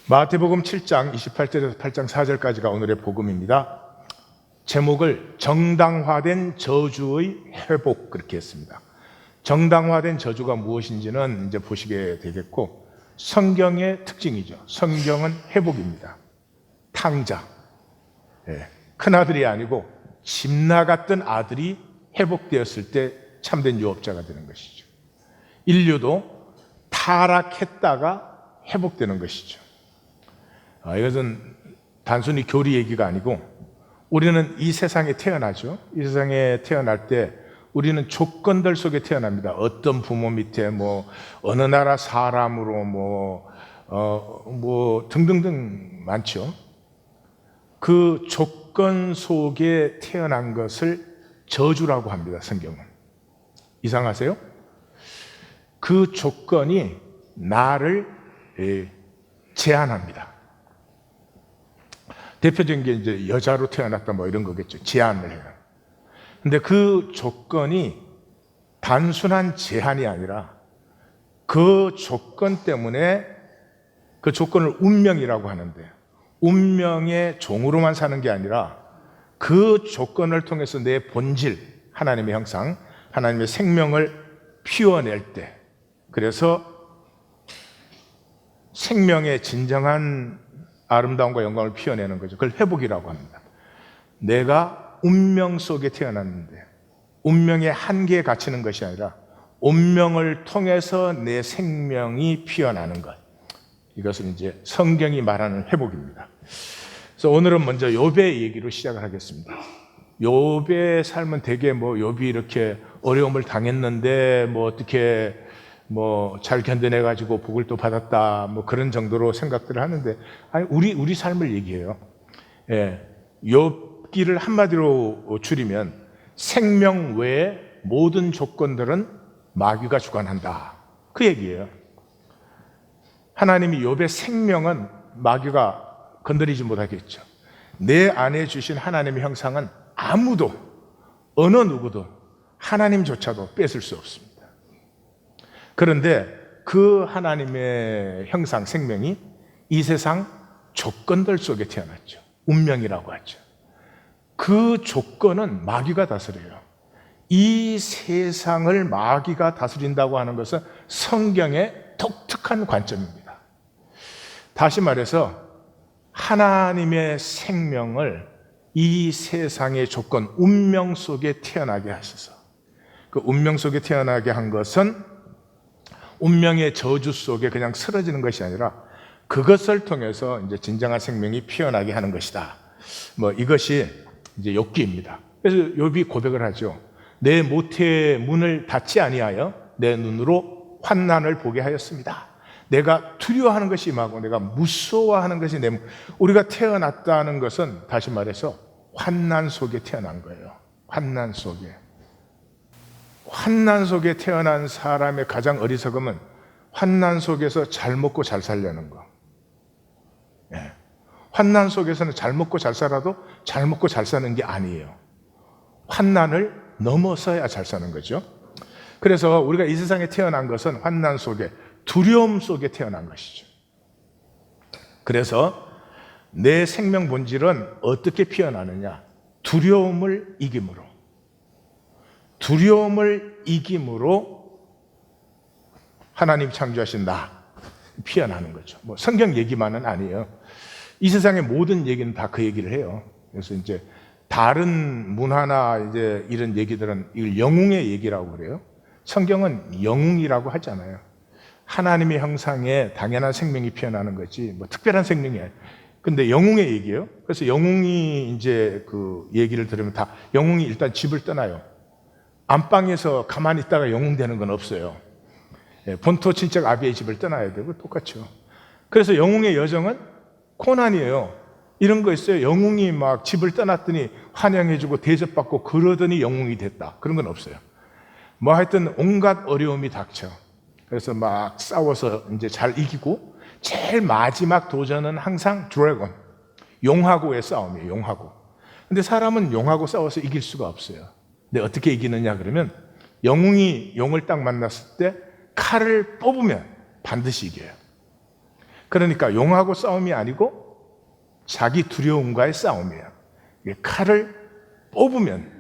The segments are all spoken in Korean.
마태복음 7장 28절에서 8장 4절까지가 오늘의 복음입니다. 제목을 정당화된 저주의 회복 그렇게 했습니다. 정당화된 저주가 무엇인지는 이제 보시게 되겠고, 성경의 특징이죠. 성경은 회복입니다. 탕자, 큰아들이 아니고 집 나갔던 아들이 회복되었을 때 참된 유업자가 되는 것이죠. 인류도 타락했다가 회복되는 것이죠. 이것은 단순히 교리 얘기가 아니고, 우리는 이 세상에 태어나죠. 이 세상에 태어날 때 우리는 조건들 속에 태어납니다. 어떤 부모 밑에 어느 나라 사람으로 등등등 많죠. 그 조건 속에 태어난 것을 저주라고 합니다. 성경은. 이상하세요? 그 조건이 나를 제한합니다. 대표적인 게 이제 여자로 태어났다 이런 거겠죠. 제한을 해요. 근데 그 조건이 단순한 제한이 아니라 그 조건 때문에, 그 조건을 운명이라고 하는데, 운명의 종으로만 사는 게 아니라 그 조건을 통해서 내 본질, 하나님의 형상, 하나님의 생명을 피워낼 때, 그래서 생명의 진정한 아름다움과 영광을 피워내는 거죠. 그걸 회복이라고 합니다. 내가 운명 속에 태어났는데 운명의 한계에 갇히는 것이 아니라 운명을 통해서 내 생명이 피어나는 것, 이것은 이제 성경이 말하는 회복입니다. 그래서 오늘은 먼저 욥의 얘기로 시작을 하겠습니다. 욥의 삶은 되게 욥이 이렇게 어려움을 당했는데 어떻게 잘 견뎌내가지고 복을 또 받았다 그런 정도로 생각들을 하는데, 아니 우리 삶을 얘기해요. 욥기를 한마디로 줄이면 생명 외의 모든 조건들은 마귀가 주관한다, 그 얘기예요. 하나님이 욥의 생명은 마귀가 건드리지 못하겠죠. 내 안에 주신 하나님의 형상은 아무도, 어느 누구도, 하나님조차도 뺏을 수 없습니다. 그런데 그 하나님의 형상, 생명이 이 세상 조건들 속에 태어났죠. 운명이라고 하죠. 그 조건은 마귀가 다스려요. 이 세상을 마귀가 다스린다고 하는 것은 성경의 독특한 관점입니다. 다시 말해서 하나님의 생명을 이 세상의 조건, 운명 속에 태어나게 하셔서, 그 운명 속에 태어나게 한 것은 운명의 저주 속에 그냥 쓰러지는 것이 아니라 그것을 통해서 이제 진정한 생명이 피어나게 하는 것이다. 이것이 이제 욥기입니다. 그래서 욥이 고백을 하죠. 내 모태의 문을 닫지 아니하여 내 눈으로 환난을 보게 하였습니다. 내가 두려워하는 것이 임하고 내가 무서워하는 것이 우리가 태어났다는 것은 다시 말해서 환난 속에 태어난 거예요. 환난 속에. 환난 속에 태어난 사람의 가장 어리석음은 환난 속에서 잘 먹고 잘 살려는 거. 환난 속에서는 잘 먹고 잘 살아도 잘 먹고 잘 사는 게 아니에요. 환난을 넘어서야 잘 사는 거죠. 그래서 우리가 이 세상에 태어난 것은 환난 속에, 두려움 속에 태어난 것이죠. 그래서 내 생명 본질은 어떻게 피어나느냐? 두려움을 이김으로. 두려움을 이김으로 하나님 창조하신 나 피어나는 거죠. 성경 얘기만은 아니에요. 이 세상의 모든 얘기는 다 그 얘기를 해요. 그래서 이제 다른 문화나 이제 이런 얘기들은 이걸 영웅의 얘기라고 그래요. 성경은 영웅이라고 하잖아요. 하나님의 형상에 당연한 생명이 피어나는 거지 특별한 생명이 아니에요. 근데 영웅의 얘기예요. 그래서 영웅이 이제 그 얘기를 들으면 다 영웅이 일단 집을 떠나요. 안방에서 가만히 있다가 영웅 되는 건 없어요. 본토 친척 아비의 집을 떠나야 되고 똑같죠. 그래서 영웅의 여정은 고난이에요. 이런 거 있어요. 영웅이 막 집을 떠났더니 환영해주고 대접받고 그러더니 영웅이 됐다, 그런 건 없어요. 하여튼 온갖 어려움이 닥쳐. 그래서 막 싸워서 이제 잘 이기고, 제일 마지막 도전은 항상 드래곤, 용하고의 싸움이에요. 용하고. 근데 사람은 용하고 싸워서 이길 수가 없어요. 근데 어떻게 이기느냐 그러면, 영웅이 용을 딱 만났을 때 칼을 뽑으면 반드시 이겨요. 그러니까 용하고 싸움이 아니고 자기 두려움과의 싸움이에요. 칼을 뽑으면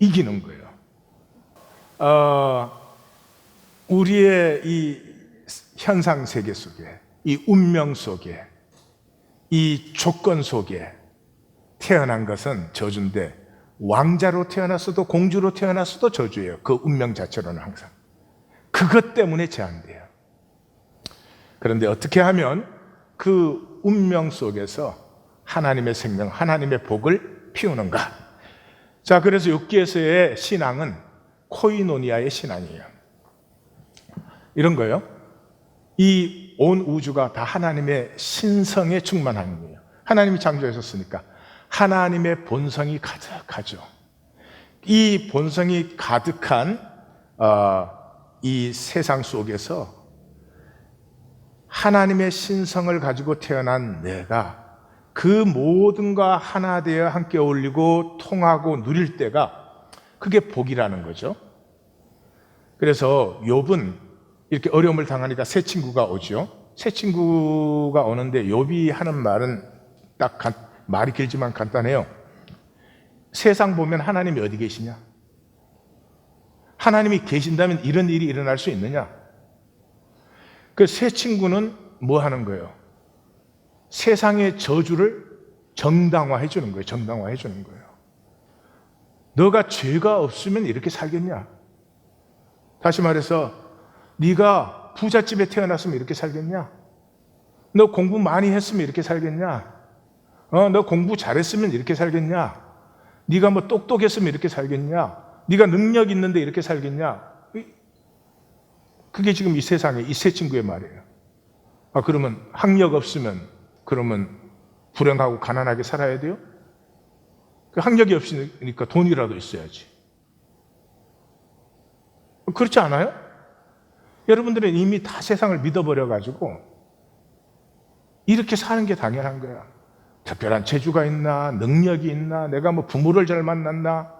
이기는 거예요. 우리의 이 현상 세계 속에, 이 운명 속에, 이 조건 속에 태어난 것은 저주인데, 왕자로 태어났어도 공주로 태어났어도 저주예요. 그 운명 자체로는 항상. 그것 때문에 제한돼요. 그런데 어떻게 하면 그 운명 속에서 하나님의 생명, 하나님의 복을 피우는가? 자, 그래서 욥기에서의 신앙은 코이노니아의 신앙이에요. 이런 거요. 이 온 우주가 다 하나님의 신성에 충만한 거예요. 하나님이 창조하셨으니까 하나님의 본성이 가득하죠. 이 본성이 가득한 이 세상 속에서 하나님의 신성을 가지고 태어난 내가 그 모든과 하나 되어 함께 어울리고 통하고 누릴 때가 그게 복이라는 거죠. 그래서 욥은 이렇게 어려움을 당하니까 새 친구가 오죠. 새 친구가 오는데 욥이 하는 말은 딱 말이 길지만 간단해요. 세상 보면 하나님이 어디 계시냐? 하나님이 계신다면 이런 일이 일어날 수 있느냐? 그 새 친구는 뭐 하는 거예요? 세상의 저주를 정당화해 주는 거예요. 정당화해 주는 거예요. 너가 죄가 없으면 이렇게 살겠냐? 다시 말해서 네가 부잣집에 태어났으면 이렇게 살겠냐? 너 공부 많이 했으면 이렇게 살겠냐? 너 공부 잘했으면 이렇게 살겠냐? 네가 뭐 똑똑했으면 이렇게 살겠냐? 네가 능력 있는데 이렇게 살겠냐? 그게 지금 이 세상에 이 새 친구의 말이에요. 그러면 학력 없으면 그러면 불행하고 가난하게 살아야 돼요? 학력이 없으니까 돈이라도 있어야지. 그렇지 않아요? 여러분들은 이미 다 세상을 믿어버려가지고 이렇게 사는 게 당연한 거야. 특별한 재주가 있나, 능력이 있나, 내가 뭐 부모를 잘 만났나,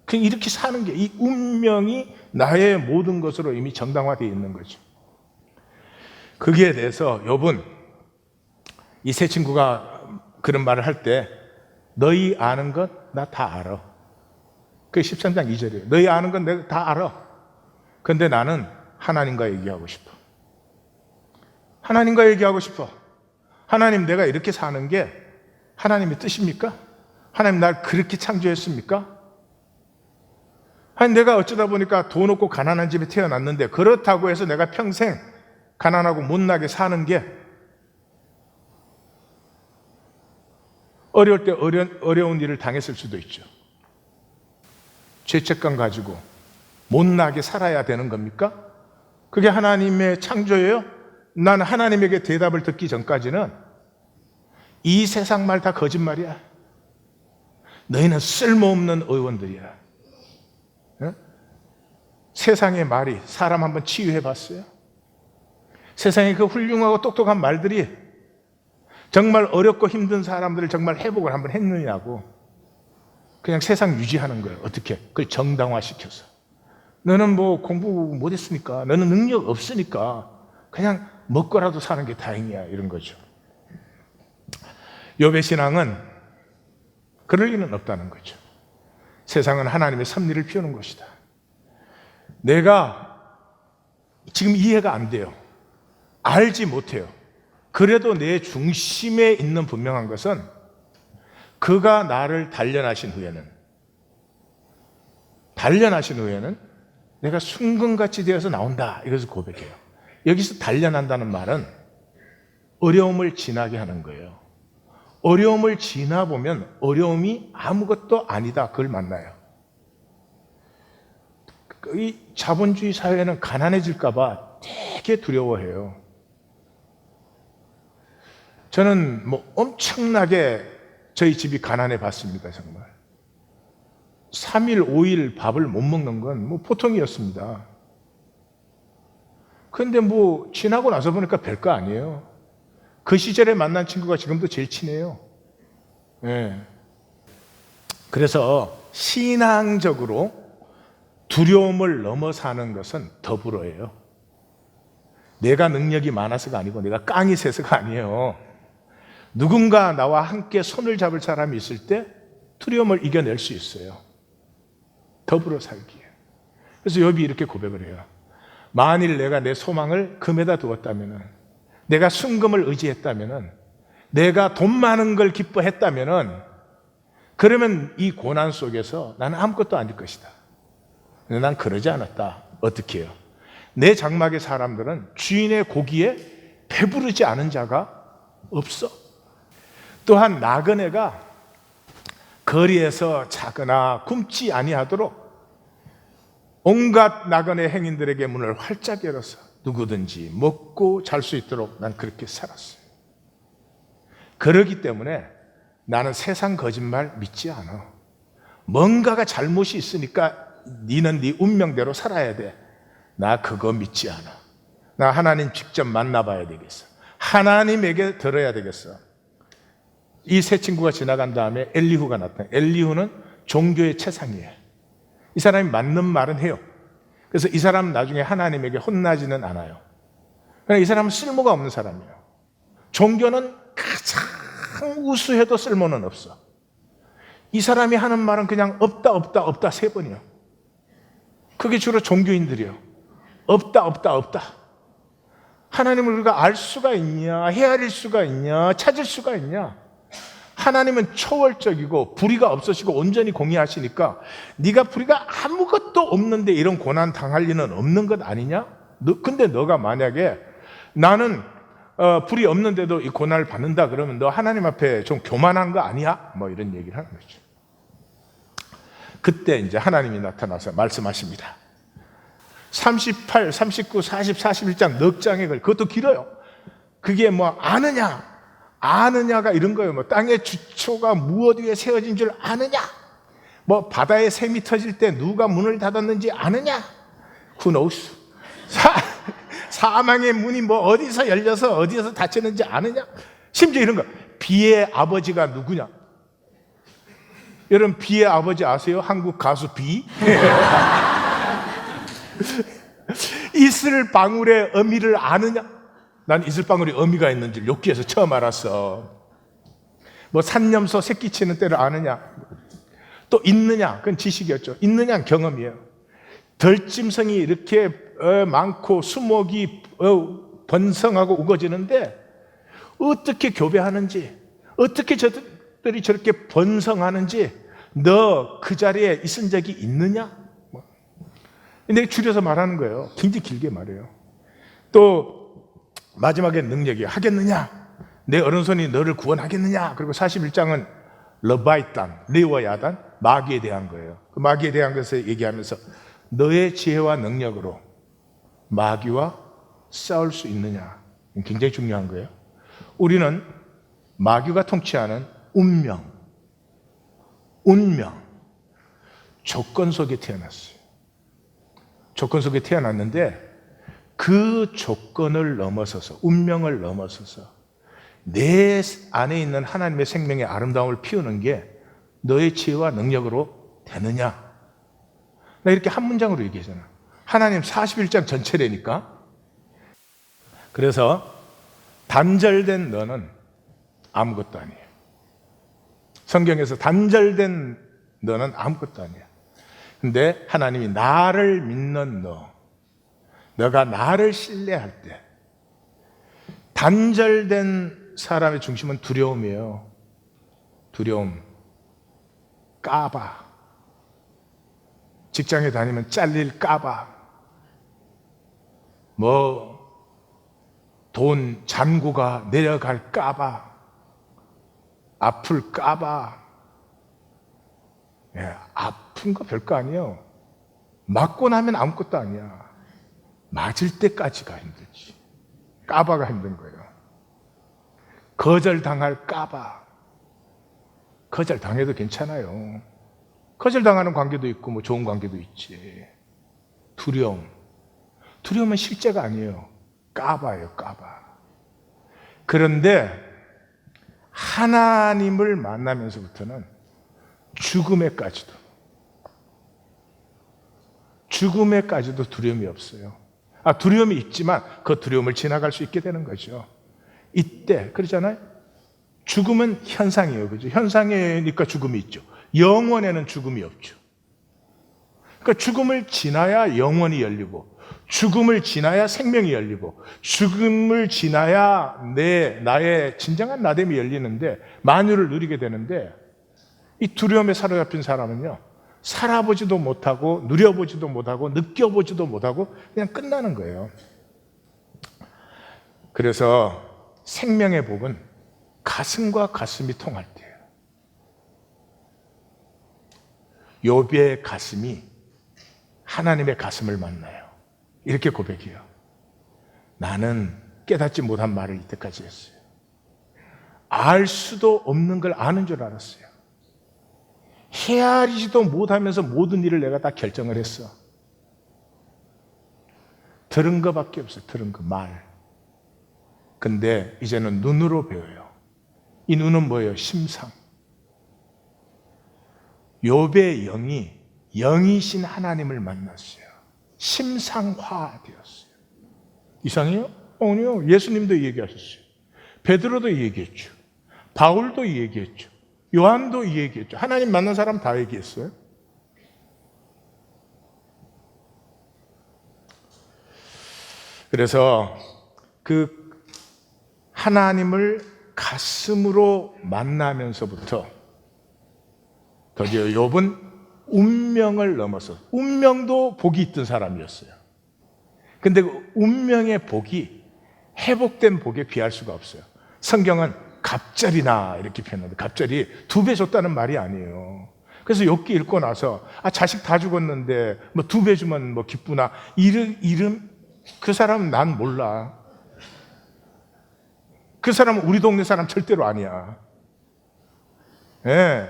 그냥 이렇게 사는 게 이 운명이 나의 모든 것으로 이미 정당화되어 있는 거죠. 거기에 대해서 욥은 이 새 친구가 그런 말을 할 때 너희 아는 것 나 다 알아. 그게 13장 2절이에요. 너희 아는 건 내가 다 알아. 근데 나는 하나님과 얘기하고 싶어. 하나님과 얘기하고 싶어. 하나님, 내가 이렇게 사는 게 하나님의 뜻입니까? 하나님 날 그렇게 창조했습니까? 아니, 내가 어쩌다 보니까 돈 없고 가난한 집에 태어났는데 그렇다고 해서 내가 평생 가난하고 못나게 사는 게 어려울 때 어려운 일을 당했을 수도 있죠. 죄책감 가지고 못나게 살아야 되는 겁니까? 그게 하나님의 창조예요? 난 하나님에게 대답을 듣기 전까지는 이 세상 말 다 거짓말이야. 너희는 쓸모없는 의원들이야. 어? 세상의 말이 사람 한번 치유해 봤어요? 세상의 그 훌륭하고 똑똑한 말들이 정말 어렵고 힘든 사람들을 정말 회복을 한번 했느냐고. 그냥 세상 유지하는 거예요. 어떻게? 그걸 정당화시켜서. 너는 뭐 공부 못했으니까, 너는 능력 없으니까 그냥 먹고라도 사는 게 다행이야, 이런 거죠. 욥의 신앙은 그럴 리는 없다는 거죠. 세상은 하나님의 섭리를 피우는 것이다. 내가 지금 이해가 안 돼요. 알지 못해요. 그래도 내 중심에 있는 분명한 것은 그가 나를 단련하신 후에는 내가 순금같이 되어서 나온다. 이것을 고백해요. 여기서 단련한다는 말은 어려움을 지나게 하는 거예요. 어려움을 지나보면 어려움이 아무것도 아니다. 그걸 만나요. 이 자본주의 사회는 가난해질까 봐 되게 두려워해요. 저는 뭐 엄청나게 저희 집이 가난해 봤습니다. 정말 3일, 5일 밥을 못 먹는 건 뭐 보통이었습니다. 그런데 뭐 지나고 나서 보니까 별거 아니에요. 그 시절에 만난 친구가 지금도 제일 친해요. 네. 그래서 신앙적으로 두려움을 넘어 사는 것은 더불어예요. 내가 능력이 많아서가 아니고 내가 깡이 세서가 아니에요. 누군가 나와 함께 손을 잡을 사람이 있을 때 두려움을 이겨낼 수 있어요. 더불어 살기에. 그래서 욥이 이렇게 고백을 해요. 만일 내가 내 소망을 금에다 두었다면, 내가 순금을 의지했다면, 내가 돈 많은 걸 기뻐했다면, 그러면 이 고난 속에서 나는 아무것도 아닐 것이다. 근데 난 그러지 않았다. 어떻게 해요? 내 장막의 사람들은 주인의 고기에 배부르지 않은 자가 없어. 또한 나그네가 거리에서 자거나 굶지 아니하도록 온갖 나그네 행인들에게 문을 활짝 열어서 누구든지 먹고 잘 수 있도록 난 그렇게 살았어요. 그러기 때문에 나는 세상 거짓말 믿지 않아. 뭔가가 잘못이 있으니까 니는 네 운명대로 살아야 돼. 나 그거 믿지 않아. 나 하나님 직접 만나봐야 되겠어. 하나님에게 들어야 되겠어. 이 세 친구가 지나간 다음에 엘리후가 나타나요. 엘리후는 종교의 최상이에요. 이 사람이 맞는 말은 해요. 그래서 이 사람은 나중에 하나님에게 혼나지는 않아요. 그러니까 이 사람은 쓸모가 없는 사람이에요. 종교는 가장 우수해도 쓸모는 없어. 이 사람이 하는 말은 그냥 없다 세 번이요. 그게 주로 종교인들이에요. 없다. 하나님을 우리가 알 수가 있냐, 헤아릴 수가 있냐, 찾을 수가 있냐. 하나님은 초월적이고 불의가 없으시고 온전히 공의하시니까 네가 불의가 아무것도 없는데 이런 고난 당할 리는 없는 것 아니냐? 근데 너가 만약에 나는 불이 없는데도 이 고난을 받는다 그러면 너 하나님 앞에 좀 교만한 거 아니야? 뭐 이런 얘기를 하는 거죠. 그때 이제 하나님이 나타나서 말씀하십니다. 38, 39, 40, 41장 넉 장에 그것도 길어요. 그게 뭐 아느냐가 이런 거예요. 뭐 땅의 주초가 무엇 위에 세워진 줄 아느냐? 뭐 바다에 샘이 터질 때 누가 문을 닫았는지 아느냐? Who knows? 사망의 문이 뭐 어디서 열려서 어디서 닫히는지 아느냐? 심지어 이런 거. 비의 아버지가 누구냐? 여러분 비의 아버지 아세요? 한국 가수 비? 이슬방울의 의미를 아느냐? 난 이슬방울이 의미가 있는 줄 욕기에서 처음 알았어. 뭐 산염소 새끼 치는 때를 아느냐? 또 있느냐? 그건 지식이었죠. 있느냐는 경험이에요. 덜짐승이 이렇게 많고 수목이 번성하고 우거지는데 어떻게 교배하는지, 어떻게 저들이 저렇게 번성하는지 너 그 자리에 있은 적이 있느냐? 내가 줄여서 말하는 거예요. 굉장히 길게 말해요. 또 마지막에 능력이 하겠느냐? 내 오른손이 너를 구원하겠느냐? 그리고 41장은 러바이탄, 레와야단, 마귀에 대한 거예요. 그 마귀에 대한 것을 얘기하면서 너의 지혜와 능력으로 마귀와 싸울 수 있느냐? 굉장히 중요한 거예요. 우리는 마귀가 통치하는 운명, 조건 속에 태어났어요. 조건 속에 태어났는데 그 조건을 넘어서서, 운명을 넘어서서 내 안에 있는 하나님의 생명의 아름다움을 피우는 게 너의 지혜와 능력으로 되느냐? 나 이렇게 한 문장으로 얘기하잖아. 하나님 41장 전체라니까. 그래서 단절된 너는 아무것도 아니에요. 성경에서 단절된 너는 아무것도 아니야. 근데 하나님이 나를 믿는 너가 나를 신뢰할 때, 단절된 사람의 중심은 두려움이에요. 두려움, 까봐. 직장에 다니면 잘릴까봐, 돈 잔고가 내려갈까봐, 아플까봐. 아픈 거 별거 아니에요. 맞고 나면 아무것도 아니야. 맞을 때까지가 힘들지. 까봐가 힘든 거예요. 거절당할까봐. 거절당해도 괜찮아요. 거절당하는 관계도 있고 뭐 좋은 관계도 있지. 두려움은 실제가 아니에요. 까봐요, 까봐. 그런데 하나님을 만나면서부터는 죽음에까지도 두려움이 없어요. 두려움이 있지만 그 두려움을 지나갈 수 있게 되는 거죠. 이때 그러잖아요. 죽음은 현상이에요. 그죠? 현상이니까 죽음이 있죠. 영원에는 죽음이 없죠. 그러니까 죽음을 지나야 영원이 열리고, 죽음을 지나야 생명이 열리고, 죽음을 지나야 나의 진정한 나됨이 열리는데, 만유를 누리게 되는데, 이 두려움에 사로잡힌 사람은요, 살아보지도 못하고, 누려보지도 못하고, 느껴보지도 못하고, 그냥 끝나는 거예요. 그래서 생명의 복은 가슴과 가슴이 통할 때예요. 욥의 가슴이 하나님의 가슴을 만나요. 이렇게 고백해요. 나는 깨닫지 못한 말을 이때까지 했어요. 알 수도 없는 걸 아는 줄 알았어요. 헤아리지도 못하면서 모든 일을 내가 다 결정을 했어. 들은 것밖에 없어요. 들은 거, 말. 근데 이제는 눈으로 배워요. 이 눈은 뭐예요? 심상. 욥의 영이신 하나님을 만났어요. 심상화되었어요. 이상해요? 아니요. 예수님도 얘기하셨어요. 베드로도 얘기했죠. 바울도 얘기했죠. 요한도 얘기했죠. 하나님 만난 사람 다 얘기했어요. 그래서 그 하나님을 가슴으로 만나면서부터 드디어 욥은 운명을 넘어서, 운명도 복이 있던 사람이었어요. 근데 그 운명의 복이 회복된 복에 비할 수가 없어요. 성경은 갑절이나 이렇게 표현하는데, 갑절이 2배 줬다는 말이 아니에요. 그래서 욥기 읽고 나서 자식 다 죽었는데 뭐 2배 주면 뭐 기쁘나, 이름 그 사람은 난 몰라. 그 사람은 우리 동네 사람 절대로 아니야. 예.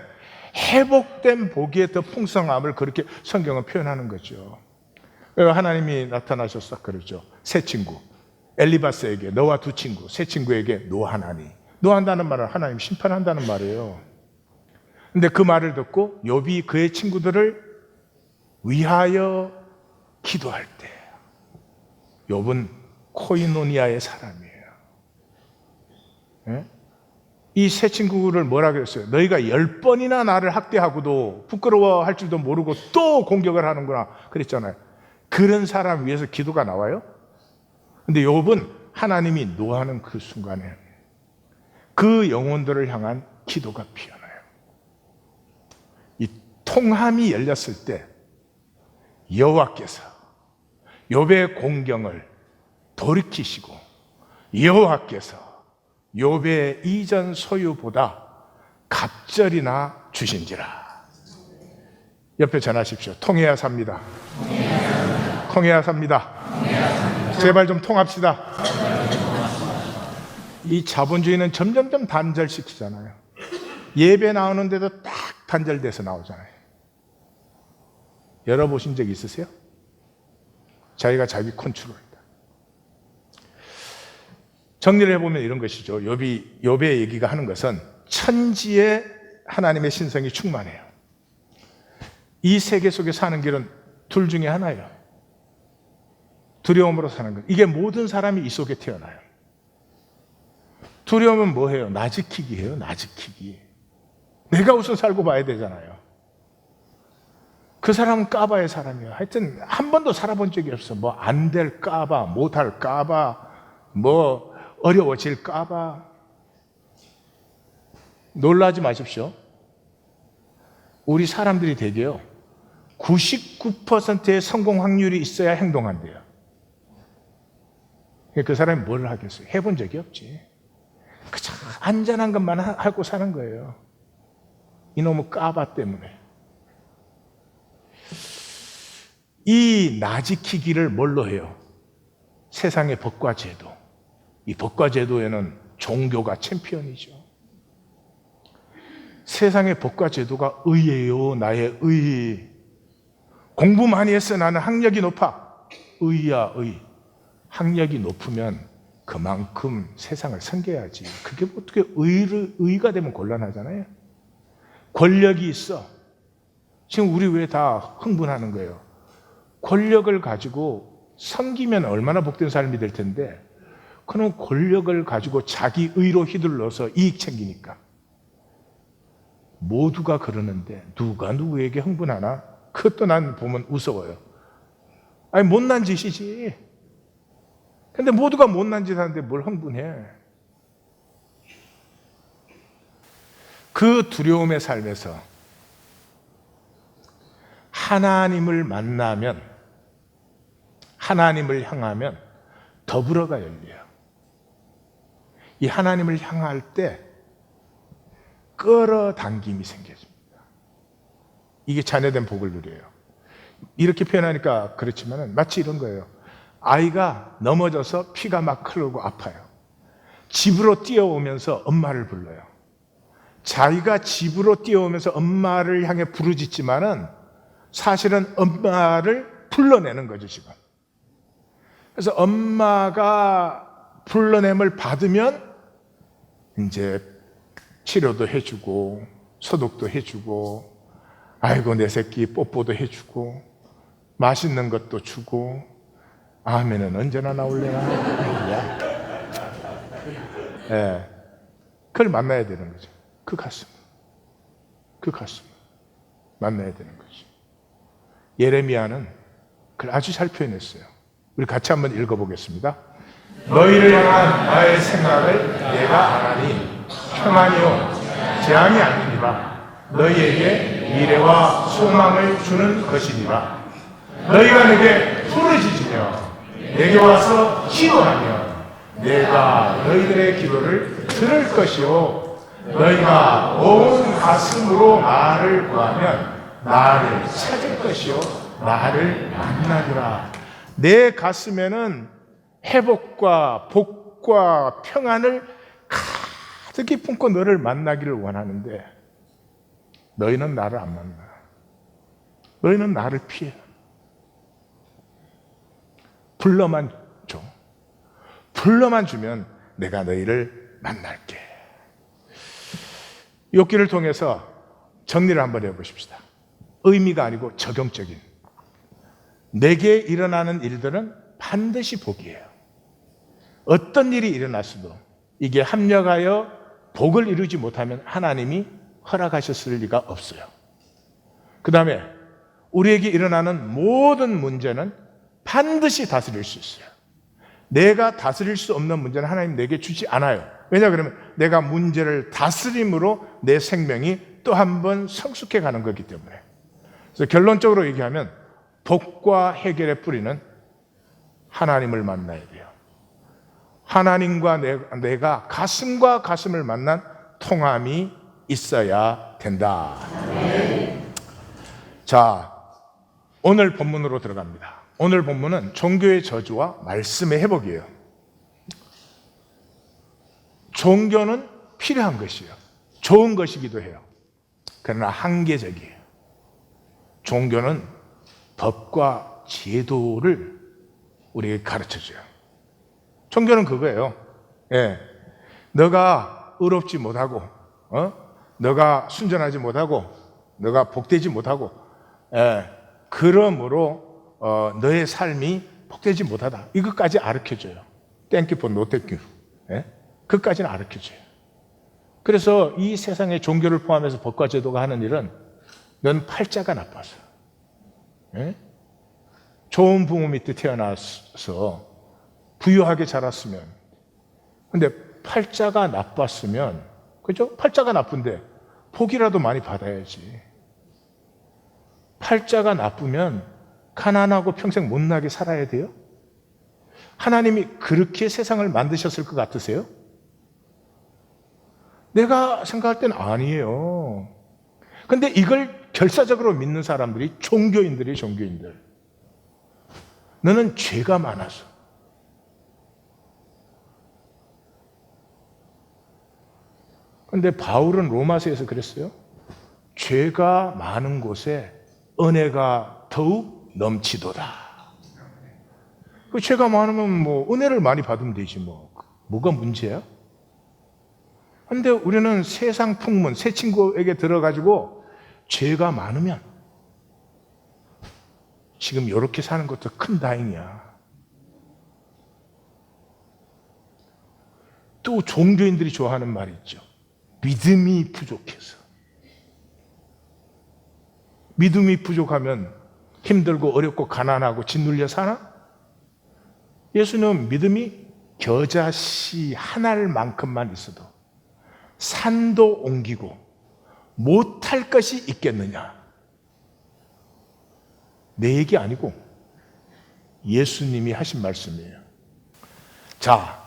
회복된 복의 더 풍성함을 그렇게 성경은 표현하는 거죠. 하나님이 나타나셨어 그러죠. 세 친구 엘리바스에게, 너와 2 친구, 세 친구에게 노하나니. 노한다는 말은 하나님 심판한다는 말이에요. 근데 그 말을 듣고 욥이 그의 친구들을 위하여 기도할 때, 욥은 코이노니아의 사람이에요. 예? 이 세 친구를 뭐라 그랬어요? 너희가 10번이나 나를 학대하고도 부끄러워할 줄도 모르고 또 공격을 하는구나 그랬잖아요. 그런 사람 위해서 기도가 나와요? 근데 욥은 하나님이 노하는 그 순간에 그 영혼들을 향한 기도가 피어나요. 이 통함이 열렸을 때 여호와께서 욥의 공경을 돌이키시고, 여호와께서 욥의 이전 소유보다 갑절이나 주신지라. 옆에 전하십시오. 통해야 삽니다. 통해야 삽니다. 제발 좀 통합시다. 이 자본주의는 점점점 단절시키잖아요. 예배 나오는데도 딱 단절돼서 나오잖아요. 열어보신 적 있으세요? 자기가 자기 컨트롤이다. 정리를 해보면 이런 것이죠. 욥의 얘기가 하는 것은 천지에 하나님의 신성이 충만해요. 이 세계 속에 사는 길은 둘 중에 하나예요. 두려움으로 사는 것. 이게 모든 사람이 이 속에 태어나요. 두려움은 뭐예요? 나 지키기 해요. 나 지키기. 내가 우선 살고 봐야 되잖아요. 그 사람은 까봐의 사람이에요. 하여튼 한 번도 살아본 적이 없어. 뭐 안 될까봐, 못할까봐, 뭐 어려워질까봐. 놀라지 마십시오. 우리 사람들이 되게요, 99%의 성공 확률이 있어야 행동한대요. 그 사람이 뭘 하겠어요? 해본 적이 없지. 그저 안전한 것만 하고 사는 거예요. 이놈의 까바 때문에. 이 나지키기를 뭘로 해요? 세상의 법과 제도. 이 법과 제도에는 종교가 챔피언이죠. 세상의 법과 제도가 의예요. 나의 의. 공부 많이 했어. 나는 학력이 높아. 의야, 의. 학력이 높으면 그만큼 세상을 섬겨야지. 그게 어떻게 의가 되면 곤란하잖아요. 권력이 있어. 지금 우리 왜 다 흥분하는 거예요? 권력을 가지고 섬기면 얼마나 복된 삶이 될 텐데, 그는 권력을 가지고 자기 의로 휘둘러서 이익 챙기니까. 모두가 그러는데 누가 누구에게 흥분하나? 그것도 난 보면 무서워요. 아니, 못난 짓이지. 근데 모두가 못난 짓 하는데 뭘 흥분해? 그 두려움의 삶에서 하나님을 만나면, 하나님을 향하면 더불어가 열려요. 이 하나님을 향할 때 끌어당김이 생겨집니다. 이게 자녀된 복을 누려요. 이렇게 표현하니까 그렇지만 마치 이런 거예요. 아이가 넘어져서 피가 막 흐르고 아파요. 집으로 뛰어오면서 엄마를 불러요. 자기가 집으로 뛰어오면서 엄마를 향해 부르짖지만은 사실은 엄마를 불러내는 거죠, 지금. 그래서 엄마가 불러냄을 받으면 이제 치료도 해주고 소독도 해주고, 아이고 내 새끼 뽀뽀도 해주고 맛있는 것도 주고, 아멘은 언제나 나올래나. 예, 그걸 만나야 되는 거죠. 그 가슴 만나야 되는 거죠. 예레미야는 그걸 아주 잘 표현했어요. 우리 같이 한번 읽어보겠습니다. 너희를 향한 나의 생각을 내가 아나니 평안이요 재앙이 아니니라. 너희에게 미래와 소망을 주는 것이니라. 너희가 내게 부르짖으며 내게 와서 기도하며 내가 너희들의 기도를 들을 것이요 너희가 온 가슴으로 나를 구하면 나를 찾을 것이요 나를 만나리라. 내 가슴에는 회복과 복과 평안을 가득히 품고 너를 만나기를 원하는데 너희는 나를 안 만나. 너희는 나를 피해. 불러만 줘. 불러만 주면 내가 너희를 만날게. 욥기를 통해서 정리를 한번 해보십시다. 의미가 아니고 적용적인. 내게 일어나는 일들은 반드시 복이에요. 어떤 일이 일어났어도 이게 합력하여 복을 이루지 못하면 하나님이 허락하셨을 리가 없어요. 그 다음에 우리에게 일어나는 모든 문제는 반드시 다스릴 수 있어요. 내가 다스릴 수 없는 문제는 하나님 내게 주지 않아요. 왜냐 그러면 내가 문제를 다스림으로 내 생명이 또 한 번 성숙해 가는 거기 때문에. 그래서 결론적으로 얘기하면 복과 해결의 뿌리는 하나님을 만나야 돼요. 하나님과 내가 가슴과 가슴을 만난 통함이 있어야 된다. 자, 오늘 본문으로 들어갑니다. 오늘 본문은 종교의 저주와 말씀의 회복이에요. 종교는 필요한 것이에요. 좋은 것이기도 해요. 그러나 한계적이에요. 종교는 법과 제도를 우리에게 가르쳐줘요. 종교는 그거예요. 예. 너가 의롭지 못하고, 너가 순전하지 못하고, 너가 복되지 못하고, 그러므로 너의 삶이 복되지 못하다. 이것까지 가르쳐줘요. 땡큐 포 노땡큐. 그것까지는 가르쳐줘요. 그래서 이 세상의 종교를 포함해서 법과 제도가 하는 일은 넌 팔자가 나빠서, 좋은 부모 밑에 태어나서 부유하게 자랐으면, 근데 팔자가 나빴으면, 그죠? 팔자가 나쁜데 복이라도 많이 받아야지. 팔자가 나쁘면 가난하고 평생 못나게 살아야 돼요? 하나님이 그렇게 세상을 만드셨을 것 같으세요? 내가 생각할 땐 아니에요. 근데 이걸 결사적으로 믿는 사람들이 종교인들. 너는 죄가 많아서. 근데 바울은 로마서에서 그랬어요. 죄가 많은 곳에 은혜가 더욱 넘치도다. 그 죄가 많으면 뭐 은혜를 많이 받으면 되지 뭐. 뭐가 문제야? 근데 우리는 세상 풍문, 새 친구에게 들어가지고 죄가 많으면 지금 이렇게 사는 것도 큰 다행이야. 또 종교인들이 좋아하는 말이 있죠. 믿음이 부족해서. 믿음이 부족하면 힘들고 어렵고 가난하고 짓눌려 사나? 예수는 믿음이 겨자씨 한 알만큼만 있어도 산도 옮기고 못할 것이 있겠느냐? 내 얘기 아니고 예수님이 하신 말씀이에요. 자,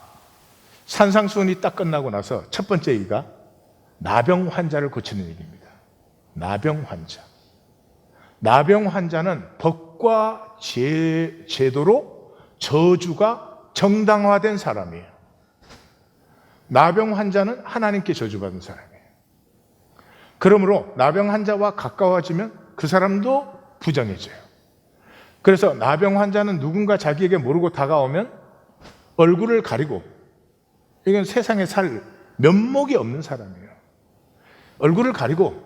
산상수훈이 딱 끝나고 나서 첫 번째 얘기가 나병 환자를 고치는 얘기입니다. 나병 환자. 나병 환자는 법과 제도로 저주가 정당화된 사람이에요. 나병 환자는 하나님께 저주받은 사람이에요. 그러므로 나병 환자와 가까워지면 그 사람도 부정해져요. 그래서 나병 환자는 누군가 자기에게 모르고 다가오면 얼굴을 가리고, 이건 세상에 살 면목이 없는 사람이에요. 얼굴을 가리고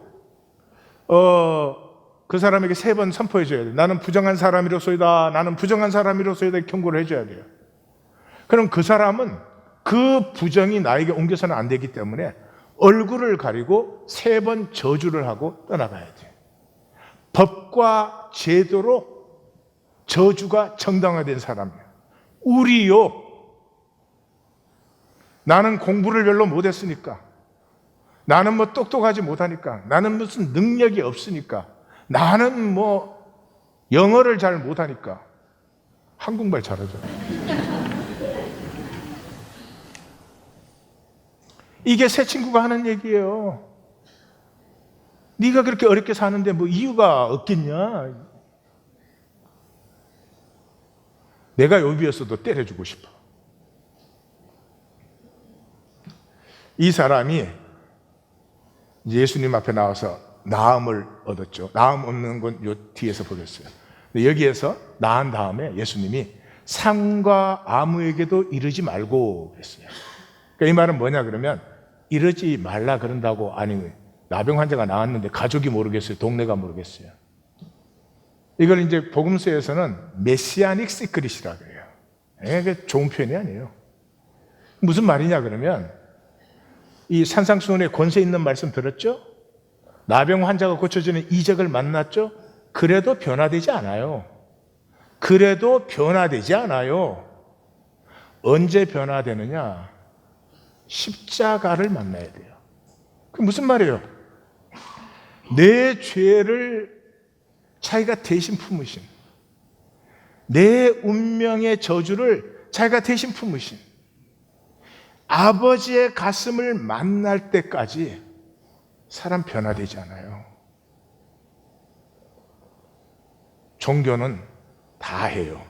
그 사람에게 3번 선포해줘야 돼요. 나는 부정한 사람이로소이다. 나는 부정한 사람이로소이다. 경고를 해줘야 돼요. 그럼 그 사람은 그 부정이 나에게 옮겨서는 안 되기 때문에 얼굴을 가리고 3번 저주를 하고 떠나가야 돼요. 법과 제도로 저주가 정당화된 사람이에요. 우리요. 나는 공부를 별로 못했으니까, 나는 뭐 똑똑하지 못하니까, 나는 무슨 능력이 없으니까, 나는 뭐 영어를 잘 못하니까. 한국말 잘하잖아요. 이게 새 친구가 하는 얘기예요. 네가 그렇게 어렵게 사는데 뭐 이유가 없겠냐? 내가 요비였어도 때려주고 싶어. 이 사람이 예수님 앞에 나와서 나음을 얻었죠. 나음 얻는 건 요 뒤에서 보겠어요. 여기에서 나은 다음에 예수님이 상과 아무에게도 이르지 말고 그랬어요. 그러니까 이 말은 뭐냐 그러면, 이러지 말라 그런다고, 아니 나병 환자가 나왔는데 가족이 모르겠어요, 동네가 모르겠어요. 이걸 이제 복음서에서는 메시아닉 시크릿이라 그래요. 이게 좋은 표현이 아니에요. 무슨 말이냐 그러면, 이 산상수훈의 권세 있는 말씀 들었죠? 나병 환자가 고쳐지는 이적을 만났죠? 그래도 변화되지 않아요. 그래도 변화되지 않아요. 언제 변화되느냐? 십자가를 만나야 돼요. 그게 무슨 말이에요? 내 죄를 자기가 대신 품으신, 내 운명의 저주를 자기가 대신 품으신 아버지의 가슴을 만날 때까지 사람 변화되지 않아요. 종교는 다 해요.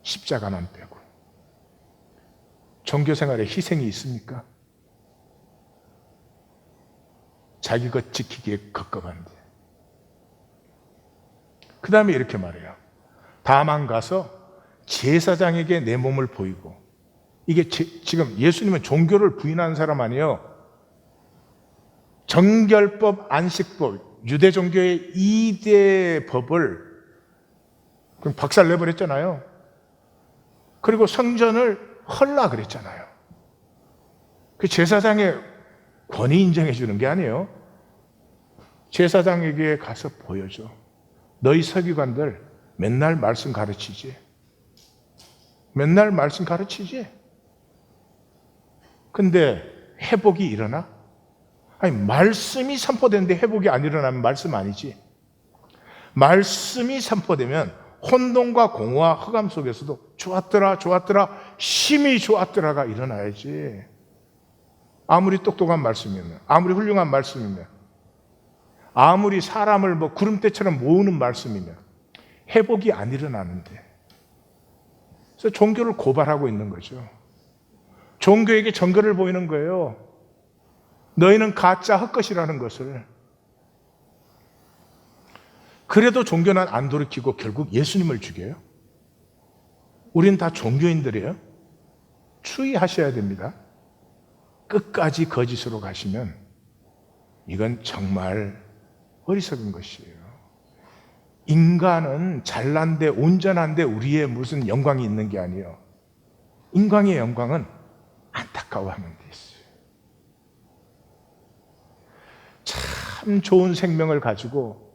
십자가만 빼고. 종교 생활에 희생이 있습니까? 자기 것 지키기에 급급한데. 그 다음에 이렇게 말해요. 다만 가서 제사장에게 내 몸을 보이고. 이게 지금 예수님은 종교를 부인하는 사람 아니에요. 정결법, 안식법, 유대 종교의 2대 법을 박살 내버렸잖아요. 그리고 성전을 헐라 그랬잖아요. 그 제사장의 권위 인정해 주는 게 아니에요. 제사장에게 가서 보여줘. 너희 서기관들 맨날 말씀 가르치지. 맨날 말씀 가르치지. 근데 회복이 일어나? 아니, 말씀이 선포되는데 회복이 안 일어나면 말씀 아니지. 말씀이 선포되면 혼돈과 공허와 흑암 속에서도 좋았더라, 좋았더라, 심히 좋았더라가 일어나야지. 아무리 똑똑한 말씀이면, 아무리 훌륭한 말씀이면, 아무리 사람을 뭐 구름대처럼 모으는 말씀이면 회복이 안 일어나는데. 그래서 종교를 고발하고 있는 거죠. 종교에게 전거를 보이는 거예요. 너희는 가짜 헛것이라는 것을. 그래도 종교는 안 돌이키고 결국 예수님을 죽여요. 우린 다 종교인들이에요. 추이하셔야 됩니다. 끝까지 거짓으로 가시면 이건 정말 어리석은 것이에요. 인간은 잘난데 온전한데 우리의 무슨 영광이 있는 게 아니에요. 인간의 영광은 안타까워요. 가까워하는 데 있어요. 참 좋은 생명을 가지고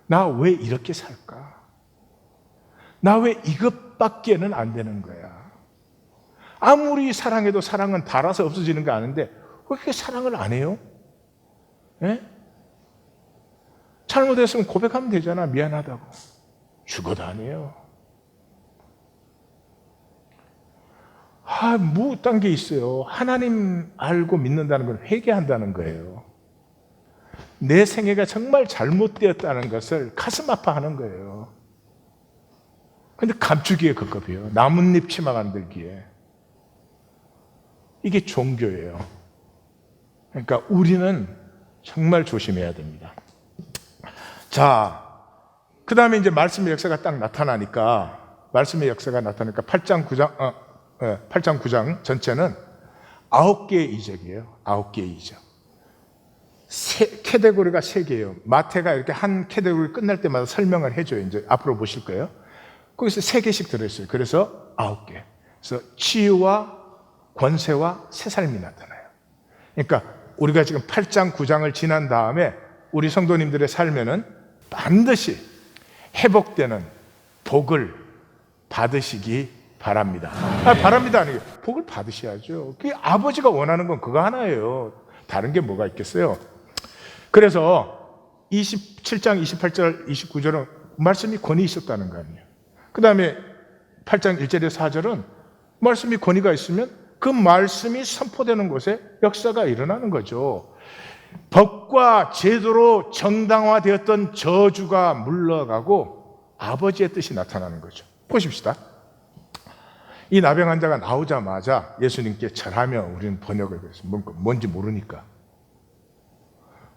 나 왜 이렇게 살까? 나 왜 이것밖에는 안 되는 거야? 아무리 사랑해도 사랑은 닳아서 없어지는 거 아는데 왜 그렇게 사랑을 안 해요? 예? 잘못했으면 고백하면 되잖아. 미안하다고. 죽어도 안 해요. 뭐 딴 게 있어요. 하나님 알고 믿는다는 건 회개한다는 거예요. 내 생애가 정말 잘못되었다는 것을 가슴 아파하는 거예요. 근데 감추기에 급급해요. 나뭇잎 치마 만들기에. 이게 종교예요. 그러니까 우리는 정말 조심해야 됩니다. 자, 그 다음에 이제 말씀의 역사가 딱 나타나니까, 8장 9장 전체는 9개의 이적이에요. 9개의 이적. 캐테고리가 3개예요. 마태가 이렇게 한 캐테고리 끝날 때마다 설명을 해줘요. 이제 앞으로 보실 거예요. 거기서 3개씩 들어있어요. 그래서 9개. 그래서 치유와 권세와 새살림이 나타나요. 그러니까 우리가 지금 8장, 9장을 지난 다음에 우리 성도님들의 삶에는 반드시 회복되는 복을 받으시기 바랍니다. 바랍니다 아니에요. 복을 받으셔야죠. 그게 아버지가 원하는 건 그거 하나예요. 다른 게 뭐가 있겠어요? 그래서 27장, 28절, 29절은 말씀이 권위 있었다는 거 아니에요. 그 다음에 8장 1절에서 4절은 말씀이 권위가 있으면 그 말씀이 선포되는 곳에 역사가 일어나는 거죠. 법과 제도로 정당화되었던 저주가 물러가고 아버지의 뜻이 나타나는 거죠. 보십시다. 이 나병 환자가 나오자마자 예수님께 절하며 우리는 번역을 해서 뭔지 모르니까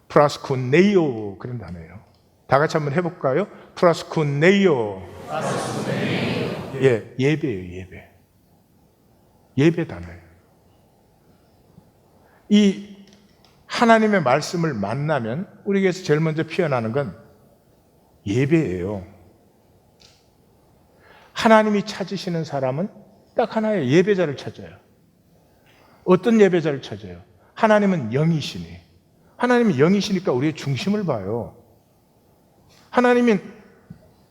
프라스쿠네이오 그런 단어예요. 다 같이 한번 해볼까요? 프라스쿠네이오. 예, 예배예요. 예배. 예배 단어예요. 이 하나님의 말씀을 만나면 우리에게서 제일 먼저 피어나는 건 예배예요. 하나님이 찾으시는 사람은 딱 하나의 예배자를 찾아요. 어떤 예배자를 찾아요? 하나님은 영이시니. 하나님은 영이시니까 우리의 중심을 봐요. 하나님은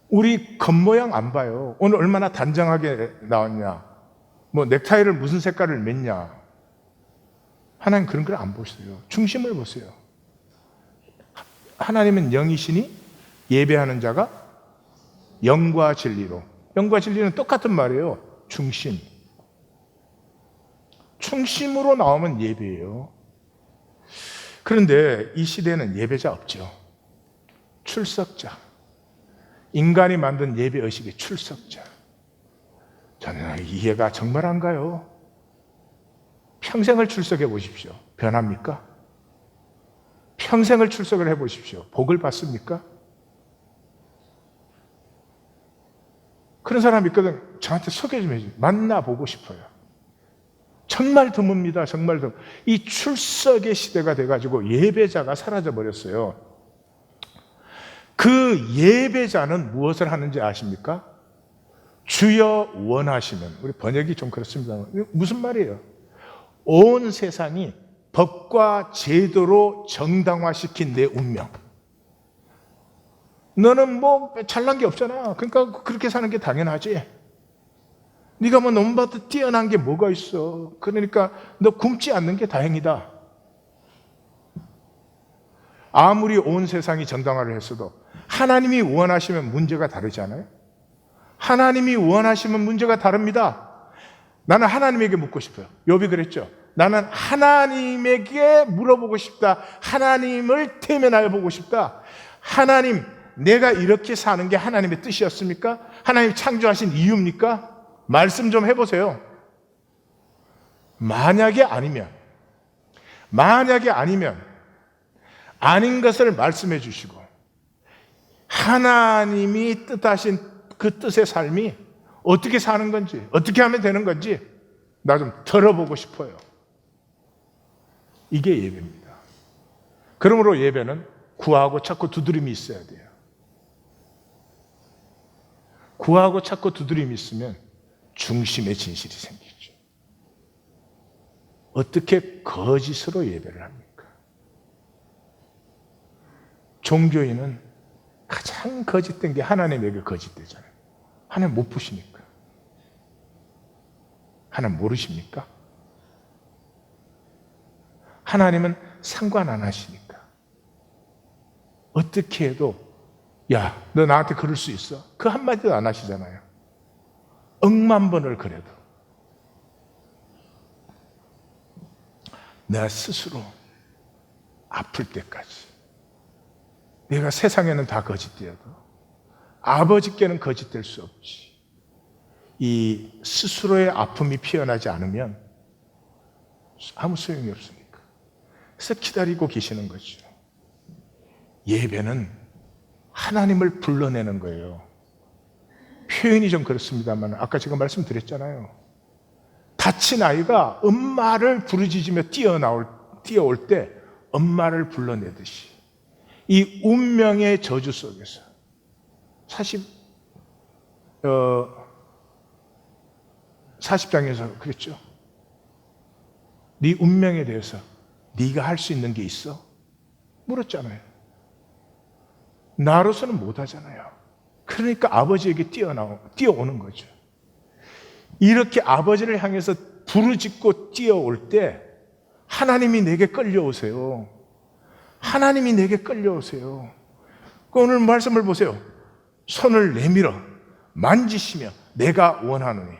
우리 겉모양 안 봐요. 오늘 얼마나 단정하게 나왔냐. 뭐 넥타이를 무슨 색깔을 맸냐. 하나님 그런 걸 안 보세요. 중심을 보세요. 하나님은 영이시니 예배하는 자가 영과 진리로. 영과 진리는 똑같은 말이에요. 중심. 중심으로 나오면 예배예요. 그런데 이 시대에는 예배자 없죠. 출석자. 인간이 만든 예배의식의 출석자. 저는 이해가 정말 안 가요. 평생을 출석해 보십시오. 변합니까? 평생을 출석을 해 보십시오. 복을 받습니까? 그런 사람이 있거든. 저한테 소개 좀 해주세요. 만나보고 싶어요. 정말 드뭅니다. 정말 드뭅. 이 출석의 시대가 돼가지고 예배자가 사라져버렸어요. 그 예배자는 무엇을 하는지 아십니까? 주여 원하시면. 우리 번역이 좀 그렇습니다. 무슨 말이에요? 온 세상이 법과 제도로 정당화시킨 내 운명. 너는 뭐 잘난 게 없잖아. 그러니까 그렇게 사는 게 당연하지. 네가 뭐 너무나도 뛰어난 게 뭐가 있어. 그러니까 너 굶지 않는 게 다행이다. 아무리 온 세상이 정당화를 했어도 하나님이 원하시면 문제가 다르잖아요. 하나님이 원하시면 문제가 다릅니다. 나는 하나님에게 묻고 싶어요. 욥이 그랬죠. 나는 하나님에게 물어보고 싶다. 하나님을 대면하여 보고 싶다. 하나님, 내가 이렇게 사는 게 하나님의 뜻이었습니까? 하나님 창조하신 이유입니까? 말씀 좀 해보세요. 만약에 아니면 아닌 것을 말씀해 주시고 하나님이 뜻하신 그 뜻의 삶이 어떻게 사는 건지, 어떻게 하면 되는 건지 나 좀 들어보고 싶어요. 이게 예배입니다. 그러므로 예배는 구하고 찾고 두드림이 있어야 돼요. 구하고 찾고 두드림이 있으면 중심의 진실이 생기죠. 어떻게 거짓으로 예배를 합니까? 종교인은 가장 거짓된 게 하나님에게 거짓되잖아요. 하나님 못 보시니까. 하나님 모르십니까? 하나님은 상관 안 하시니까. 어떻게 해도 야, 너 나한테 그럴 수 있어? 그 한마디도 안 하시잖아요. 억만 번을 그래도 내가 스스로 아플 때까지 내가 세상에는 다 거짓되어도 아버지께는 거짓될 수 없지. 이 스스로의 아픔이 피어나지 않으면 아무 소용이 없으니까. 그래서 기다리고 계시는 거죠. 예배는 하나님을 불러내는 거예요. 표현이 좀 그렇습니다만 아까 제가 말씀드렸잖아요. 다친 아이가 엄마를 부르짖으며 뛰어올 때 엄마를 불러내듯이 이 운명의 저주 속에서 40장에서 그랬죠. 네 운명에 대해서 네가 할 수 있는 게 있어? 물었잖아요. 나로서는 못하잖아요. 그러니까 아버지에게 뛰어오는 거죠. 이렇게 아버지를 향해서 부르짖고 뛰어올 때 하나님이 내게 끌려오세요. 하나님이 내게 끌려오세요. 오늘 말씀을 보세요. 손을 내밀어 만지시며 내가 원하노니.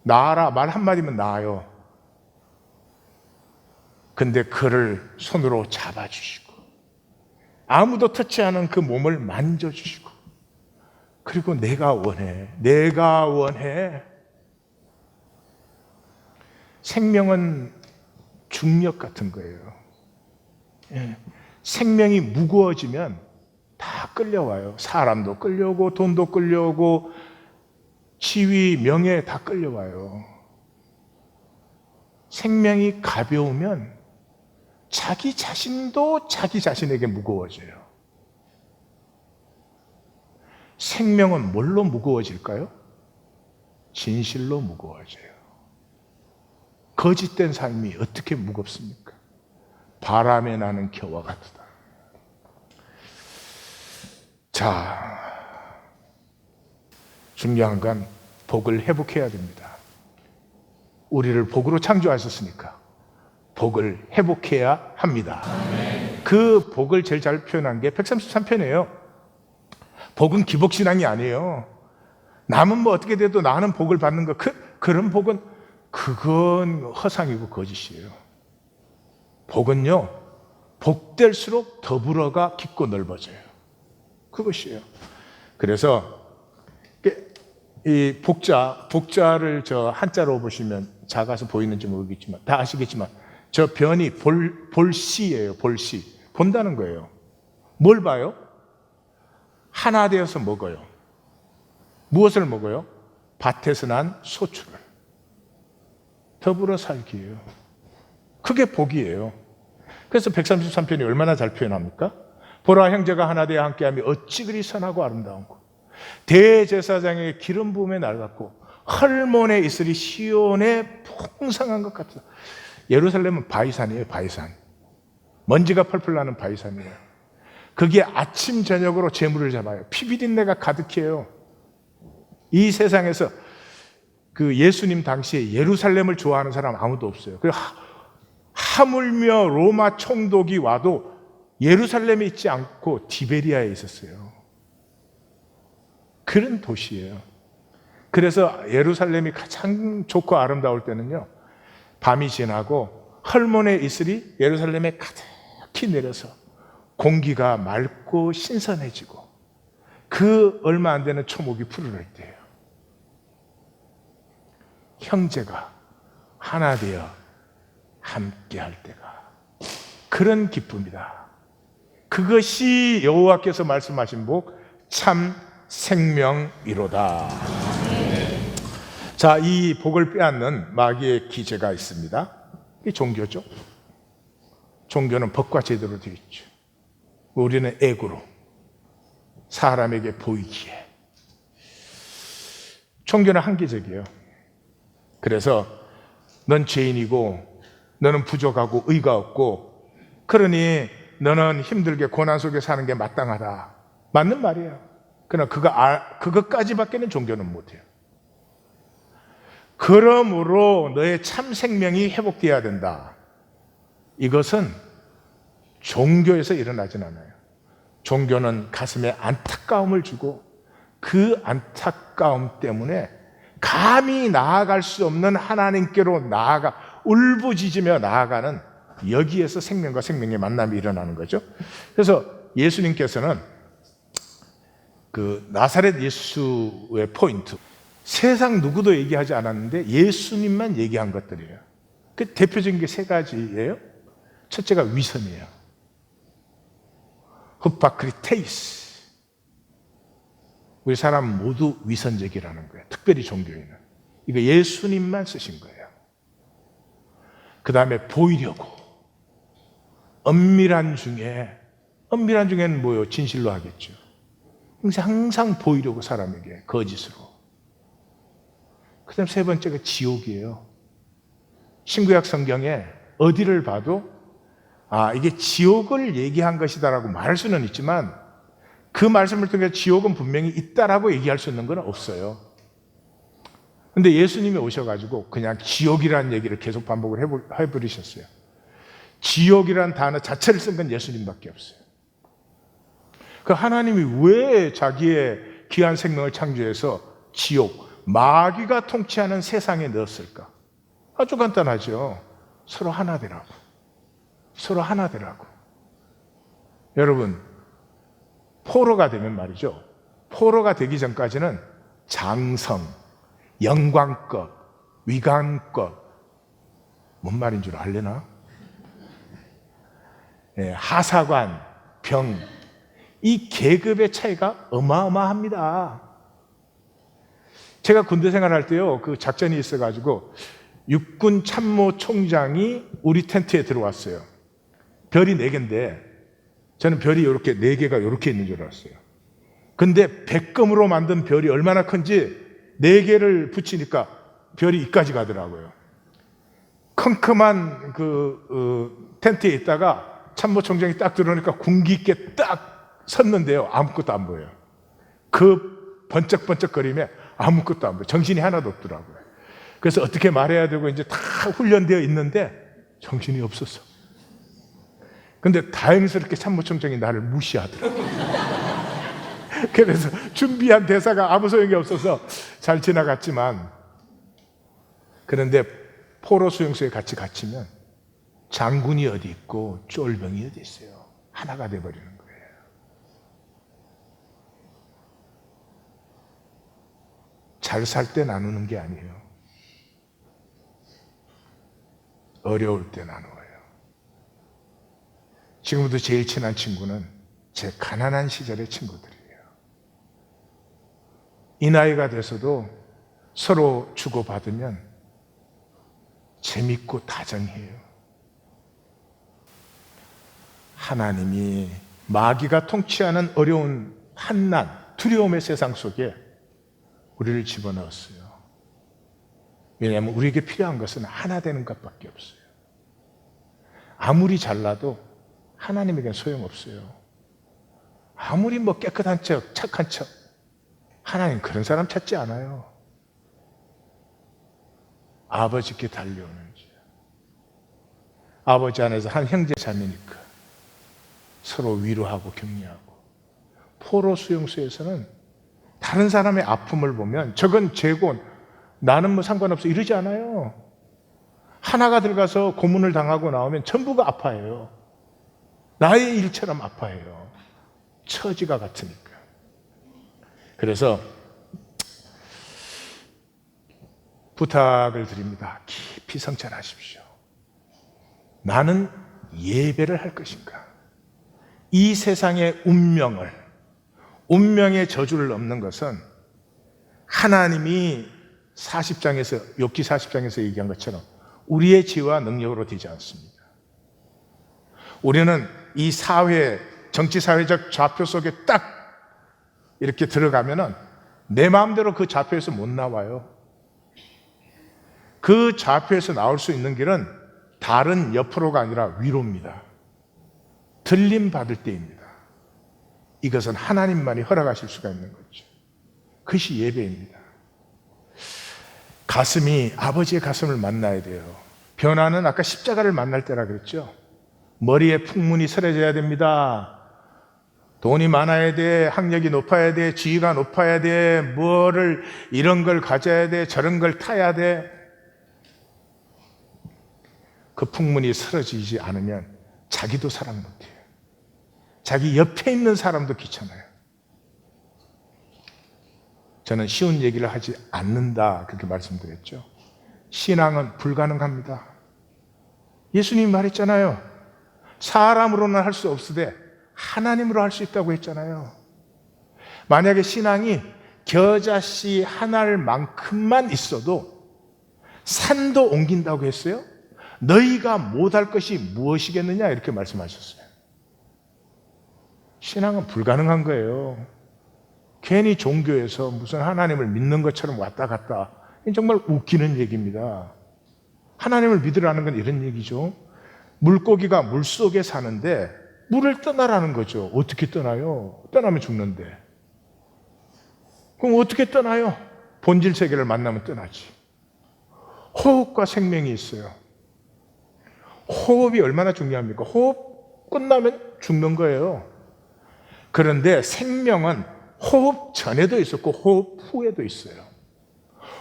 나아라 말 한마디면 나아요. 근데 그를 손으로 잡아주시고 아무도 터치하는 그 몸을 만져주시고 그리고 내가 원해. 생명은 중력 같은 거예요. 생명이 무거워지면 다 끌려와요. 사람도 끌려오고 돈도 끌려오고 지위, 명예 다 끌려와요. 생명이 가벼우면 자기 자신도 자기 자신에게 무거워져요. 생명은 뭘로 무거워질까요? 진실로 무거워져요. 거짓된 삶이 어떻게 무겁습니까? 바람에 나는 겨와 같다. 자, 중요한 건 복을 회복해야 됩니다. 우리를 복으로 창조하셨으니까 복을 회복해야 합니다. 그 복을 제일 잘 표현한 게 133편이에요. 복은 기복신앙이 아니에요. 남은 뭐 어떻게 돼도 나는 복을 받는 거, 그런 복은 그건 허상이고 거짓이에요. 복은요, 복될수록 더불어가 깊고 넓어져요. 그것이에요. 그래서 이 복자를 저 한자로 보시면 작아서 보이는지 모르겠지만 다 아시겠지만 저 변이 볼씨예요. 볼씨. 본다는 거예요. 뭘 봐요? 하나 되어서 먹어요. 무엇을 먹어요? 밭에서 난 소출을. 더불어 살기예요. 그게 복이에요. 그래서 133편이 얼마나 잘 표현합니까? 보라 형제가 하나 되어 함께하며 어찌 그리 선하고 아름다운고 대제사장의 기름 부음에 낡았고 헐몬에 있으리 시온에 풍성한 것 같다. 예루살렘은 바위산이에요. 바위산. 먼지가 펄펄 나는 바위산이에요. 그게 아침 저녁으로 재물을 잡아요. 피비린내가 가득해요. 이 세상에서 그 예수님 당시에 예루살렘을 좋아하는 사람 아무도 없어요. 하물며 로마 총독이 와도 예루살렘에 있지 않고 디베리아에 있었어요. 그런 도시예요. 그래서 예루살렘이 가장 좋고 아름다울 때는요, 밤이 지나고 헐몬의 이슬이 예루살렘에 가득히 내려서 공기가 맑고 신선해지고 그 얼마 안 되는 초목이 푸르를 때예요. 형제가 하나 되어 함께 할 때가 그런 기쁨이다. 그것이 여호와께서 말씀하신 복, 참 생명이로다. 자, 이 복을 빼앗는 마귀의 기제가 있습니다. 이 종교죠. 종교는 법과 제도로 되어 있죠. 우리는 애고로 사람에게 보이기에. 종교는 한계적이에요. 그래서 넌 죄인이고 너는 부족하고 의가 없고 그러니 너는 힘들게 고난 속에 사는 게 마땅하다. 맞는 말이에요. 그러나 그것까지밖에는 종교는 못해요. 그러므로 너의 참 생명이 회복되어야 된다. 이것은 종교에서 일어나진 않아요. 종교는 가슴에 안타까움을 주고 그 안타까움 때문에 감히 나아갈 수 없는 하나님께로 울부짖으며 나아가는 여기에서 생명과 생명의 만남이 일어나는 거죠. 그래서 예수님께서는 그 나사렛 예수의 포인트, 세상 누구도 얘기하지 않았는데 예수님만 얘기한 것들이에요. 그 대표적인 게 세 가지예요. 첫째가 위선이에요. 후파크리테이스. 우리 사람 모두 위선적이라는 거예요. 특별히 종교인은. 이거 예수님만 쓰신 거예요. 그 다음에 보이려고. 엄밀한 중에는 뭐예요? 진실로 하겠죠. 항상 보이려고 사람에게 거짓으로. 그 다음 세 번째가 지옥이에요. 신구약 성경에 어디를 봐도 이게 지옥을 얘기한 것이다라고 말할 수는 있지만 그 말씀을 통해 지옥은 분명히 있다라고 얘기할 수 있는 건 없어요. 근데 예수님이 오셔가지고 그냥 지옥이라는 얘기를 계속 반복을 해버리셨어요. 지옥이라는 단어 자체를 쓴 건 예수님밖에 없어요. 그 하나님이 왜 자기의 귀한 생명을 창조해서 지옥, 마귀가 통치하는 세상에 넣었을까? 아주 간단하죠. 서로 하나 되라고. 서로 하나 되라고. 여러분, 포로가 되면 말이죠. 포로가 되기 전까지는 장성, 영광껏, 위관껏, 뭔 말인 줄 알려나? 하사관, 병, 이 계급의 차이가 어마어마합니다. 제가 군대 생활할 때요, 그 작전이 있어가지고 육군 참모 총장이 우리 텐트에 들어왔어요. 별이 4개인데 저는 별이 이렇게 4개가 이렇게 있는 줄 알았어요. 근데 백금으로 만든 별이 얼마나 큰지 4개를 붙이니까 별이 이까지 가더라고요. 컴컴한 텐트에 있다가 참모총장이 딱 들어오니까 군기 있게 딱 섰는데요. 아무것도 안 보여요. 그 번쩍번쩍거림에 아무것도 안 보여요. 정신이 하나도 없더라고요. 그래서 어떻게 말해야 되고 이제 다 훈련되어 있는데 정신이 없었어. 근데 다행스럽게 참모총장이 나를 무시하더라고요. 그래서 준비한 대사가 아무 소용이 없어서 잘 지나갔지만, 그런데 포로 수용소에 같이 갇히면 장군이 어디 있고 쫄병이 어디 있어요. 하나가 돼버리는 거예요. 잘 살 때 나누는 게 아니에요. 어려울 때 나누어요. 지금부터 제일 친한 친구는 제 가난한 시절의 친구들이에요. 이 나이가 돼서도 서로 주고받으면 재밌고 다정해요. 하나님이 마귀가 통치하는 어려운 한난, 두려움의 세상 속에 우리를 집어넣었어요. 왜냐하면 우리에게 필요한 것은 하나 되는 것밖에 없어요. 아무리 잘나도 하나님에겐 소용없어요. 아무리 깨끗한 척, 착한 척, 하나님 그런 사람 찾지 않아요. 아버지께 달려오는지. 아버지 안에서 한 형제 자매니까 서로 위로하고 격려하고. 포로 수용소에서는 다른 사람의 아픔을 보면 저건 죄고 나는 뭐 상관없어 이러지 않아요. 하나가 들어가서 고문을 당하고 나오면 전부가 아파해요. 나의 일처럼 아파해요. 처지가 같으니까. 그래서 부탁을 드립니다. 깊이 성찰하십시오. 나는 예배를 할 것인가? 이 세상의 운명의 저주를 넘는 것은 하나님이 40장에서, 욥기 40장에서 얘기한 것처럼 우리의 지혜와 능력으로 되지 않습니다. 우리는 이 정치 사회적 좌표 속에 딱 이렇게 들어가면은 내 마음대로 그 좌표에서 못 나와요. 그 좌표에서 나올 수 있는 길은 다른 옆으로가 아니라 위로입니다. 들림 받을 때입니다. 이것은 하나님만이 허락하실 수가 있는 거죠. 그것이 예배입니다. 가슴이 아버지의 가슴을 만나야 돼요. 변화는 아까 십자가를 만날 때라 그랬죠. 머리에 풍문이 서려져야 됩니다. 돈이 많아야 돼, 학력이 높아야 돼, 지위가 높아야 돼, 뭐를 이런 걸 가져야 돼, 저런 걸 타야 돼. 그 풍문이 사라지지 않으면 자기도 사랑 못해요. 자기 옆에 있는 사람도 귀찮아요. 저는 쉬운 얘기를 하지 않는다 그렇게 말씀드렸죠. 신앙은 불가능합니다. 예수님이 말했잖아요. 사람으로는 할 수 없으되 하나님으로 할 수 있다고 했잖아요. 만약에 신앙이 겨자씨 하나만큼만 있어도 산도 옮긴다고 했어요. 너희가 못할 것이 무엇이겠느냐 이렇게 말씀하셨어요. 신앙은 불가능한 거예요. 괜히 종교에서 무슨 하나님을 믿는 것처럼 왔다 갔다. 정말 웃기는 얘기입니다. 하나님을 믿으라는 건 이런 얘기죠. 물고기가 물속에 사는데 물을 떠나라는 거죠. 어떻게 떠나요? 떠나면 죽는데. 그럼 어떻게 떠나요? 본질 세계를 만나면 떠나지. 호흡과 생명이 있어요. 호흡이 얼마나 중요합니까? 호흡 끝나면 죽는 거예요. 그런데 생명은 호흡 전에도 있었고 호흡 후에도 있어요.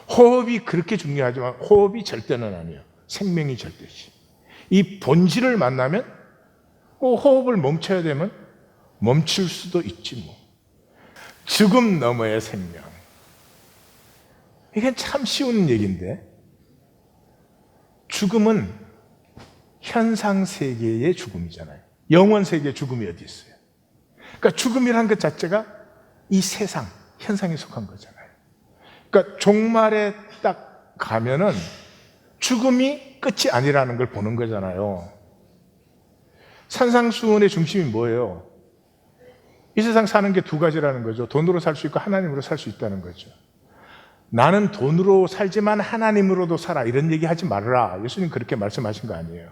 호흡이 그렇게 중요하지만 호흡이 절대는 아니에요. 생명이 절대지. 이 본질을 만나면 호흡을 멈춰야 되면 멈출 수도 있지 뭐. 죽음 너머의 생명. 이게 참 쉬운 얘기인데 죽음은 현상 세계의 죽음이잖아요. 영원 세계의 죽음이 어디 있어요? 그러니까 죽음이라는 것 자체가 이 세상, 현상에 속한 거잖아요. 그러니까 종말에 딱 가면은 죽음이 끝이 아니라는 걸 보는 거잖아요. 산상수훈의 중심이 뭐예요? 이 세상 사는 게 두 가지라는 거죠. 돈으로 살 수 있고 하나님으로 살 수 있다는 거죠. 나는 돈으로 살지만 하나님으로도 살아. 이런 얘기 하지 말아라. 예수님 그렇게 말씀하신 거 아니에요.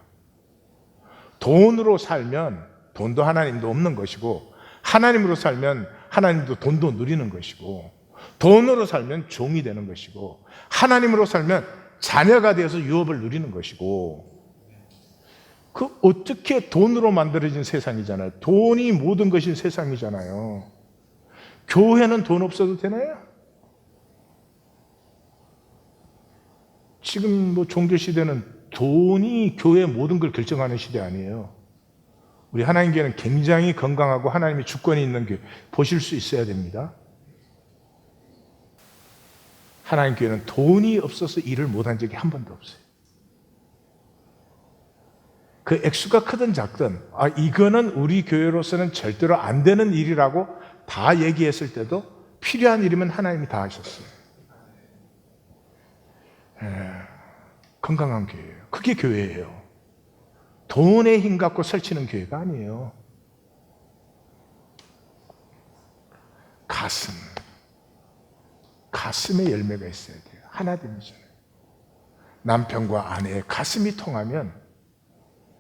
돈으로 살면 돈도 하나님도 없는 것이고 하나님으로 살면 하나님도 돈도 누리는 것이고 돈으로 살면 종이 되는 것이고 하나님으로 살면 자녀가 되어서 유업을 누리는 것이고 그 어떻게 돈으로 만들어진 세상이잖아요. 돈이 모든 것인 세상이잖아요. 교회는 돈 없어도 되나요? 지금 뭐 종교 시대는 돈이 교회의 모든 걸 결정하는 시대 아니에요. 우리 하나님 교회는 굉장히 건강하고 하나님의 주권이 있는 교회 보실 수 있어야 됩니다. 하나님 교회는 돈이 없어서 일을 못한 적이 한 번도 없어요. 그 액수가 크든 작든 이거는 우리 교회로서는 절대로 안 되는 일이라고 다 얘기했을 때도 필요한 일이면 하나님이 다 하셨어요. 건강한 교회예요. 그게 교회예요. 돈에 힘 갖고 설치는 교회가 아니에요. 가슴에 열매가 있어야 돼요. 하나됨이잖아요. 남편과 아내의 가슴이 통하면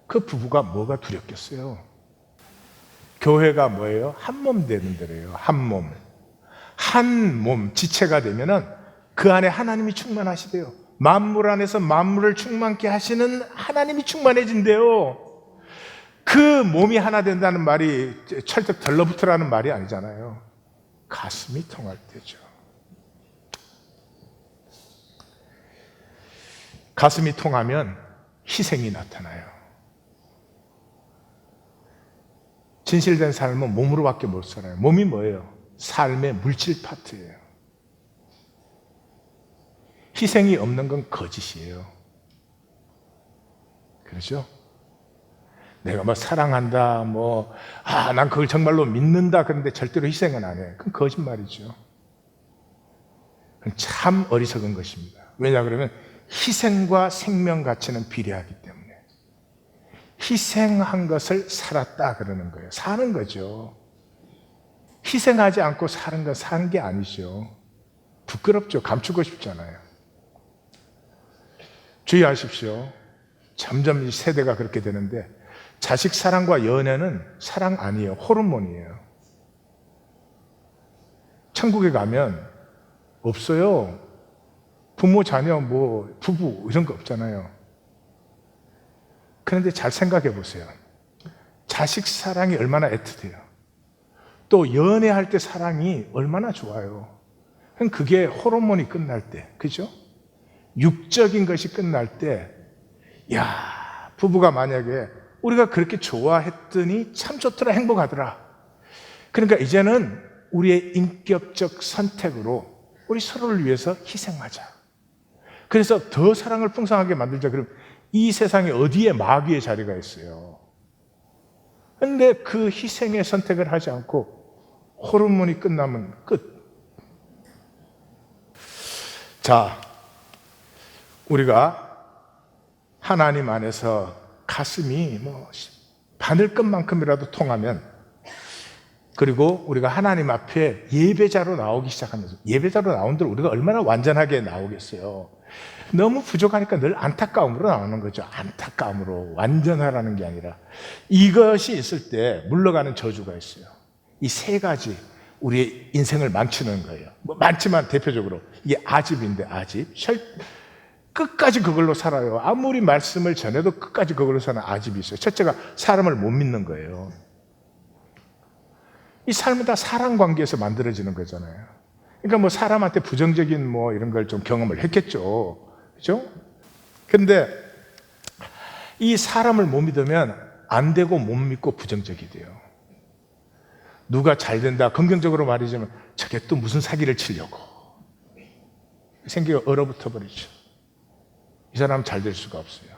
그 부부가 뭐가 두렵겠어요? 교회가 뭐예요? 한 몸 되는 데래요. 한 몸. 한 몸, 지체가 되면은 그 안에 하나님이 충만하시대요. 만물 안에서 만물을 충만케 하시는 하나님이 충만해진대요. 그 몸이 하나 된다는 말이 철떡 덜러붙으라는 말이 아니잖아요. 가슴이 통할 때죠. 가슴이 통하면 희생이 나타나요. 진실된 삶은 몸으로밖에 못 살아요. 몸이 뭐예요? 삶의 물질 파트예요. 희생이 없는 건 거짓이에요. 그렇죠? 내가 뭐 사랑한다, 난 그걸 정말로 믿는다, 그런데 절대로 희생은 안 해. 그건 거짓말이죠. 그건 참 어리석은 것입니다. 왜냐 그러면 희생과 생명 가치는 비례하기 때문에. 희생한 것을 살았다 그러는 거예요. 사는 거죠. 희생하지 않고 사는 건 사는 게 아니죠. 부끄럽죠. 감추고 싶잖아요. 주의하십시오. 점점 이 세대가 그렇게 되는데 자식 사랑과 연애는 사랑 아니에요. 호르몬이에요. 천국에 가면 없어요. 부모, 자녀, 부부 이런 거 없잖아요. 그런데 잘 생각해 보세요. 자식 사랑이 얼마나 애틋해요. 또 연애할 때 사랑이 얼마나 좋아요. 그게 호르몬이 끝날 때, 그죠? 육적인 것이 끝날 때, 야, 부부가 만약에 우리가 그렇게 좋아했더니 참 좋더라, 행복하더라. 그러니까 이제는 우리의 인격적 선택으로 우리 서로를 위해서 희생하자. 그래서 더 사랑을 풍성하게 만들자. 그럼 이 세상에 어디에 마귀의 자리가 있어요? 근데 그 희생의 선택을 하지 않고 호르몬이 끝나면 끝. 자, 우리가 하나님 안에서 가슴이 바늘끝만큼이라도 통하면, 그리고 우리가 하나님 앞에 예배자로 나오기 시작하면서, 예배자로 나온 대로 우리가 얼마나 완전하게 나오겠어요. 너무 부족하니까 늘 안타까움으로 나오는 거죠. 안타까움으로. 완전하라는 게 아니라. 이것이 있을 때 물러가는 저주가 있어요. 이 세 가지 우리의 인생을 망치는 거예요. 많지만 대표적으로 이게 아집인데, 아집. 끝까지 그걸로 살아요. 아무리 말씀을 전해도 끝까지 그걸로 사는 아집이 있어요. 첫째가 사람을 못 믿는 거예요. 이 삶은 다 사람 관계에서 만들어지는 거잖아요. 그러니까 사람한테 부정적인 이런 걸 좀 경험을 했겠죠. 그죠? 근데 이 사람을 못 믿으면 안 되고 못 믿고 부정적이 돼요. 누가 잘 된다, 긍정적으로 말이자면 저게 또 무슨 사기를 치려고 생기가 얼어붙어 버리죠. 이 사람 잘 될 수가 없어요.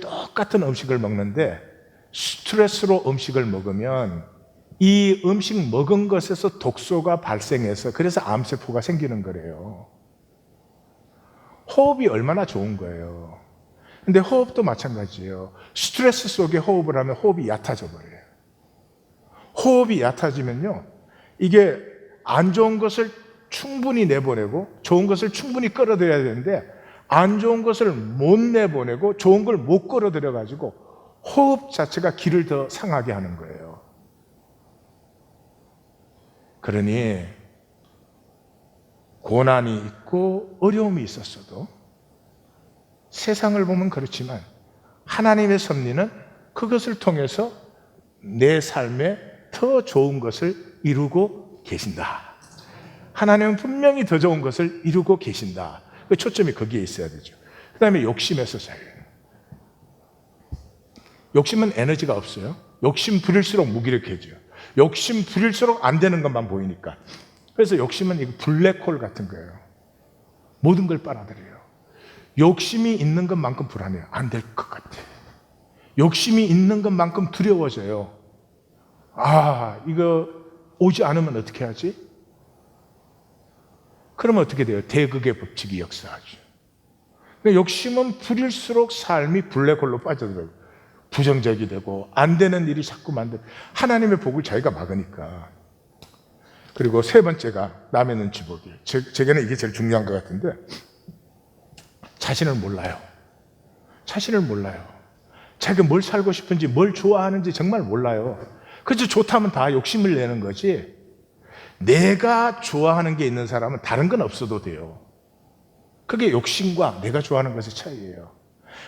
똑같은 음식을 먹는데 스트레스로 음식을 먹으면 이 음식 먹은 것에서 독소가 발생해서 그래서 암세포가 생기는 거래요. 호흡이 얼마나 좋은 거예요. 근데 호흡도 마찬가지예요. 스트레스 속에 호흡을 하면 호흡이 얕아져 버려요. 호흡이 얕아지면요, 이게 안 좋은 것을 충분히 내보내고 좋은 것을 충분히 끌어들여야 되는데 안 좋은 것을 못 내보내고 좋은 걸 못 끌어들여 가지고 호흡 자체가 기를 더 상하게 하는 거예요. 그러니 고난이 있고 어려움이 있었어도 세상을 보면 그렇지만 하나님의 섭리는 그것을 통해서 내 삶에 더 좋은 것을 이루고 계신다. 하나님은 분명히 더 좋은 것을 이루고 계신다. 그 초점이 거기에 있어야 되죠. 그 다음에 욕심에서 살려요. 욕심은 에너지가 없어요. 욕심 부릴수록 무기력해져요. 욕심 부릴수록 안 되는 것만 보이니까. 그래서 욕심은 이거 블랙홀 같은 거예요. 모든 걸 빨아들여요. 욕심이 있는 것만큼 불안해요. 안 될 것 같아. 욕심이 있는 것만큼 두려워져요. 이거 오지 않으면 어떻게 하지? 그러면 어떻게 돼요? 대극의 법칙이 역사하죠. 욕심은 부릴수록 삶이 블랙홀로 빠져들어요. 부정적이 되고 안 되는 일이 자꾸 만들어. 하나님의 복을 자기가 막으니까. 그리고 세 번째가 남의 눈치 보기. 제게는 이게 제일 중요한 것 같은데, 자신을 몰라요. 자신을 몰라요. 자기가 뭘 살고 싶은지 뭘 좋아하는지 정말 몰라요. 그래서 좋다면 다 욕심을 내는 거지. 내가 좋아하는 게 있는 사람은 다른 건 없어도 돼요. 그게 욕심과 내가 좋아하는 것의 차이예요.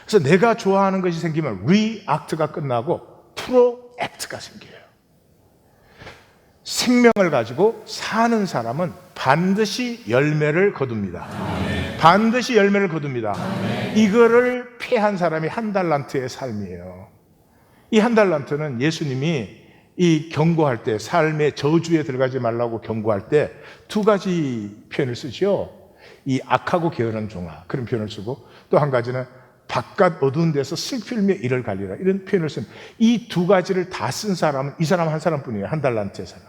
그래서 내가 좋아하는 것이 생기면 리액트가 끝나고 프로액트가 생겨요. 생명을 가지고 사는 사람은 반드시 열매를 거둡니다. 반드시 열매를 거둡니다. 이거를 피한 사람이 한 달란트의 삶이에요. 이 한 달란트는 예수님이 이 경고할 때, 삶의 저주에 들어가지 말라고 경고할 때 두 가지 표현을 쓰죠. 이 악하고 게으른 종아, 그런 표현을 쓰고, 또 한 가지는 바깥 어두운 데서 슬필며 이를 갈리라, 이런 표현을 쓴, 이 두 가지를 다 쓴 사람은 이 사람 한 사람뿐이에요. 한 달란트의 사람.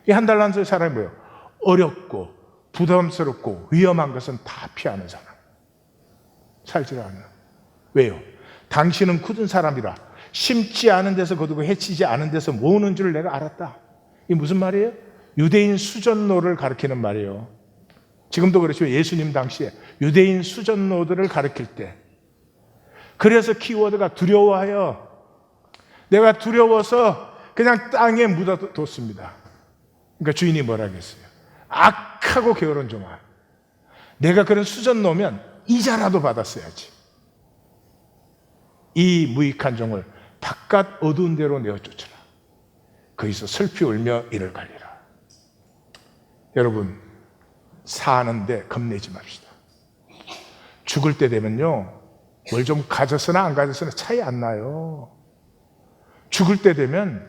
이 한 달란트의 사람이 뭐예요? 어렵고 부담스럽고 위험한 것은 다 피하는 사람. 살지 않는. 왜요? 당신은 굳은 사람이라 심지 않은 데서 거두고 해치지 않은 데서 모으는 줄 내가 알았다. 이게 무슨 말이에요? 유대인 수전노를 가리키는 말이에요. 지금도 그렇죠. 예수님 당시에 유대인 수전노들을 가르칠 때, 그래서 키워드가 두려워하여, 내가 두려워서 그냥 땅에 묻어뒀습니다. 그러니까 주인이 뭐라 하겠어요? 악하고 게으른 종아, 내가 그런 수전노면 이자라도 받았어야지. 이 무익한 종을 바깥 어두운 데로 내어쫓으라. 거기서 슬피 울며 이를 갈리라. 여러분, 사는데 겁내지 맙시다. 죽을 때 되면요, 뭘 좀 가졌으나 안 가졌으나 차이 안 나요. 죽을 때 되면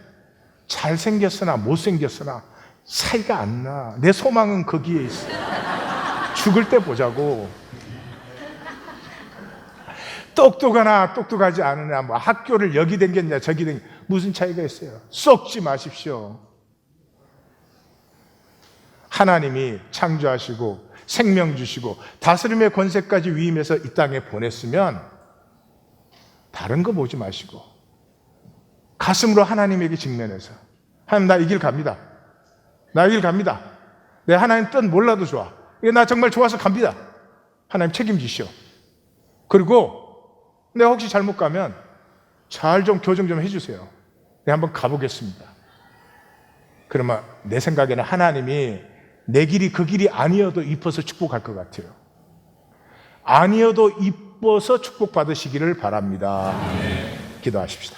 잘생겼으나 못생겼으나 차이가 안 나. 내 소망은 거기에 있어. 죽을 때 보자고. 똑똑하나 똑똑하지 않으냐, 뭐 학교를 여기 댕겼냐 저기 댕겼냐, 무슨 차이가 있어요? 썩지 마십시오. 하나님이 창조하시고 생명 주시고 다스림의 권세까지 위임해서 이 땅에 보냈으면 다른 거 보지 마시고 가슴으로 하나님에게 직면해서, 하나님, 나 이 길 갑니다. 나 이 길 갑니다. 내 하나님 뜻 몰라도 좋아. 이게 나 정말 좋아서 갑니다. 하나님 책임지시오. 그리고 내가 혹시 잘못 가면 잘 좀 교정 좀 해주세요. 내가 한번 가보겠습니다. 그러면 내 생각에는 하나님이 내 길이 그 길이 아니어도 이뻐서 축복할 것 같아요. 아니어도 이뻐서 축복받으시기를 바랍니다. 기도하십시다.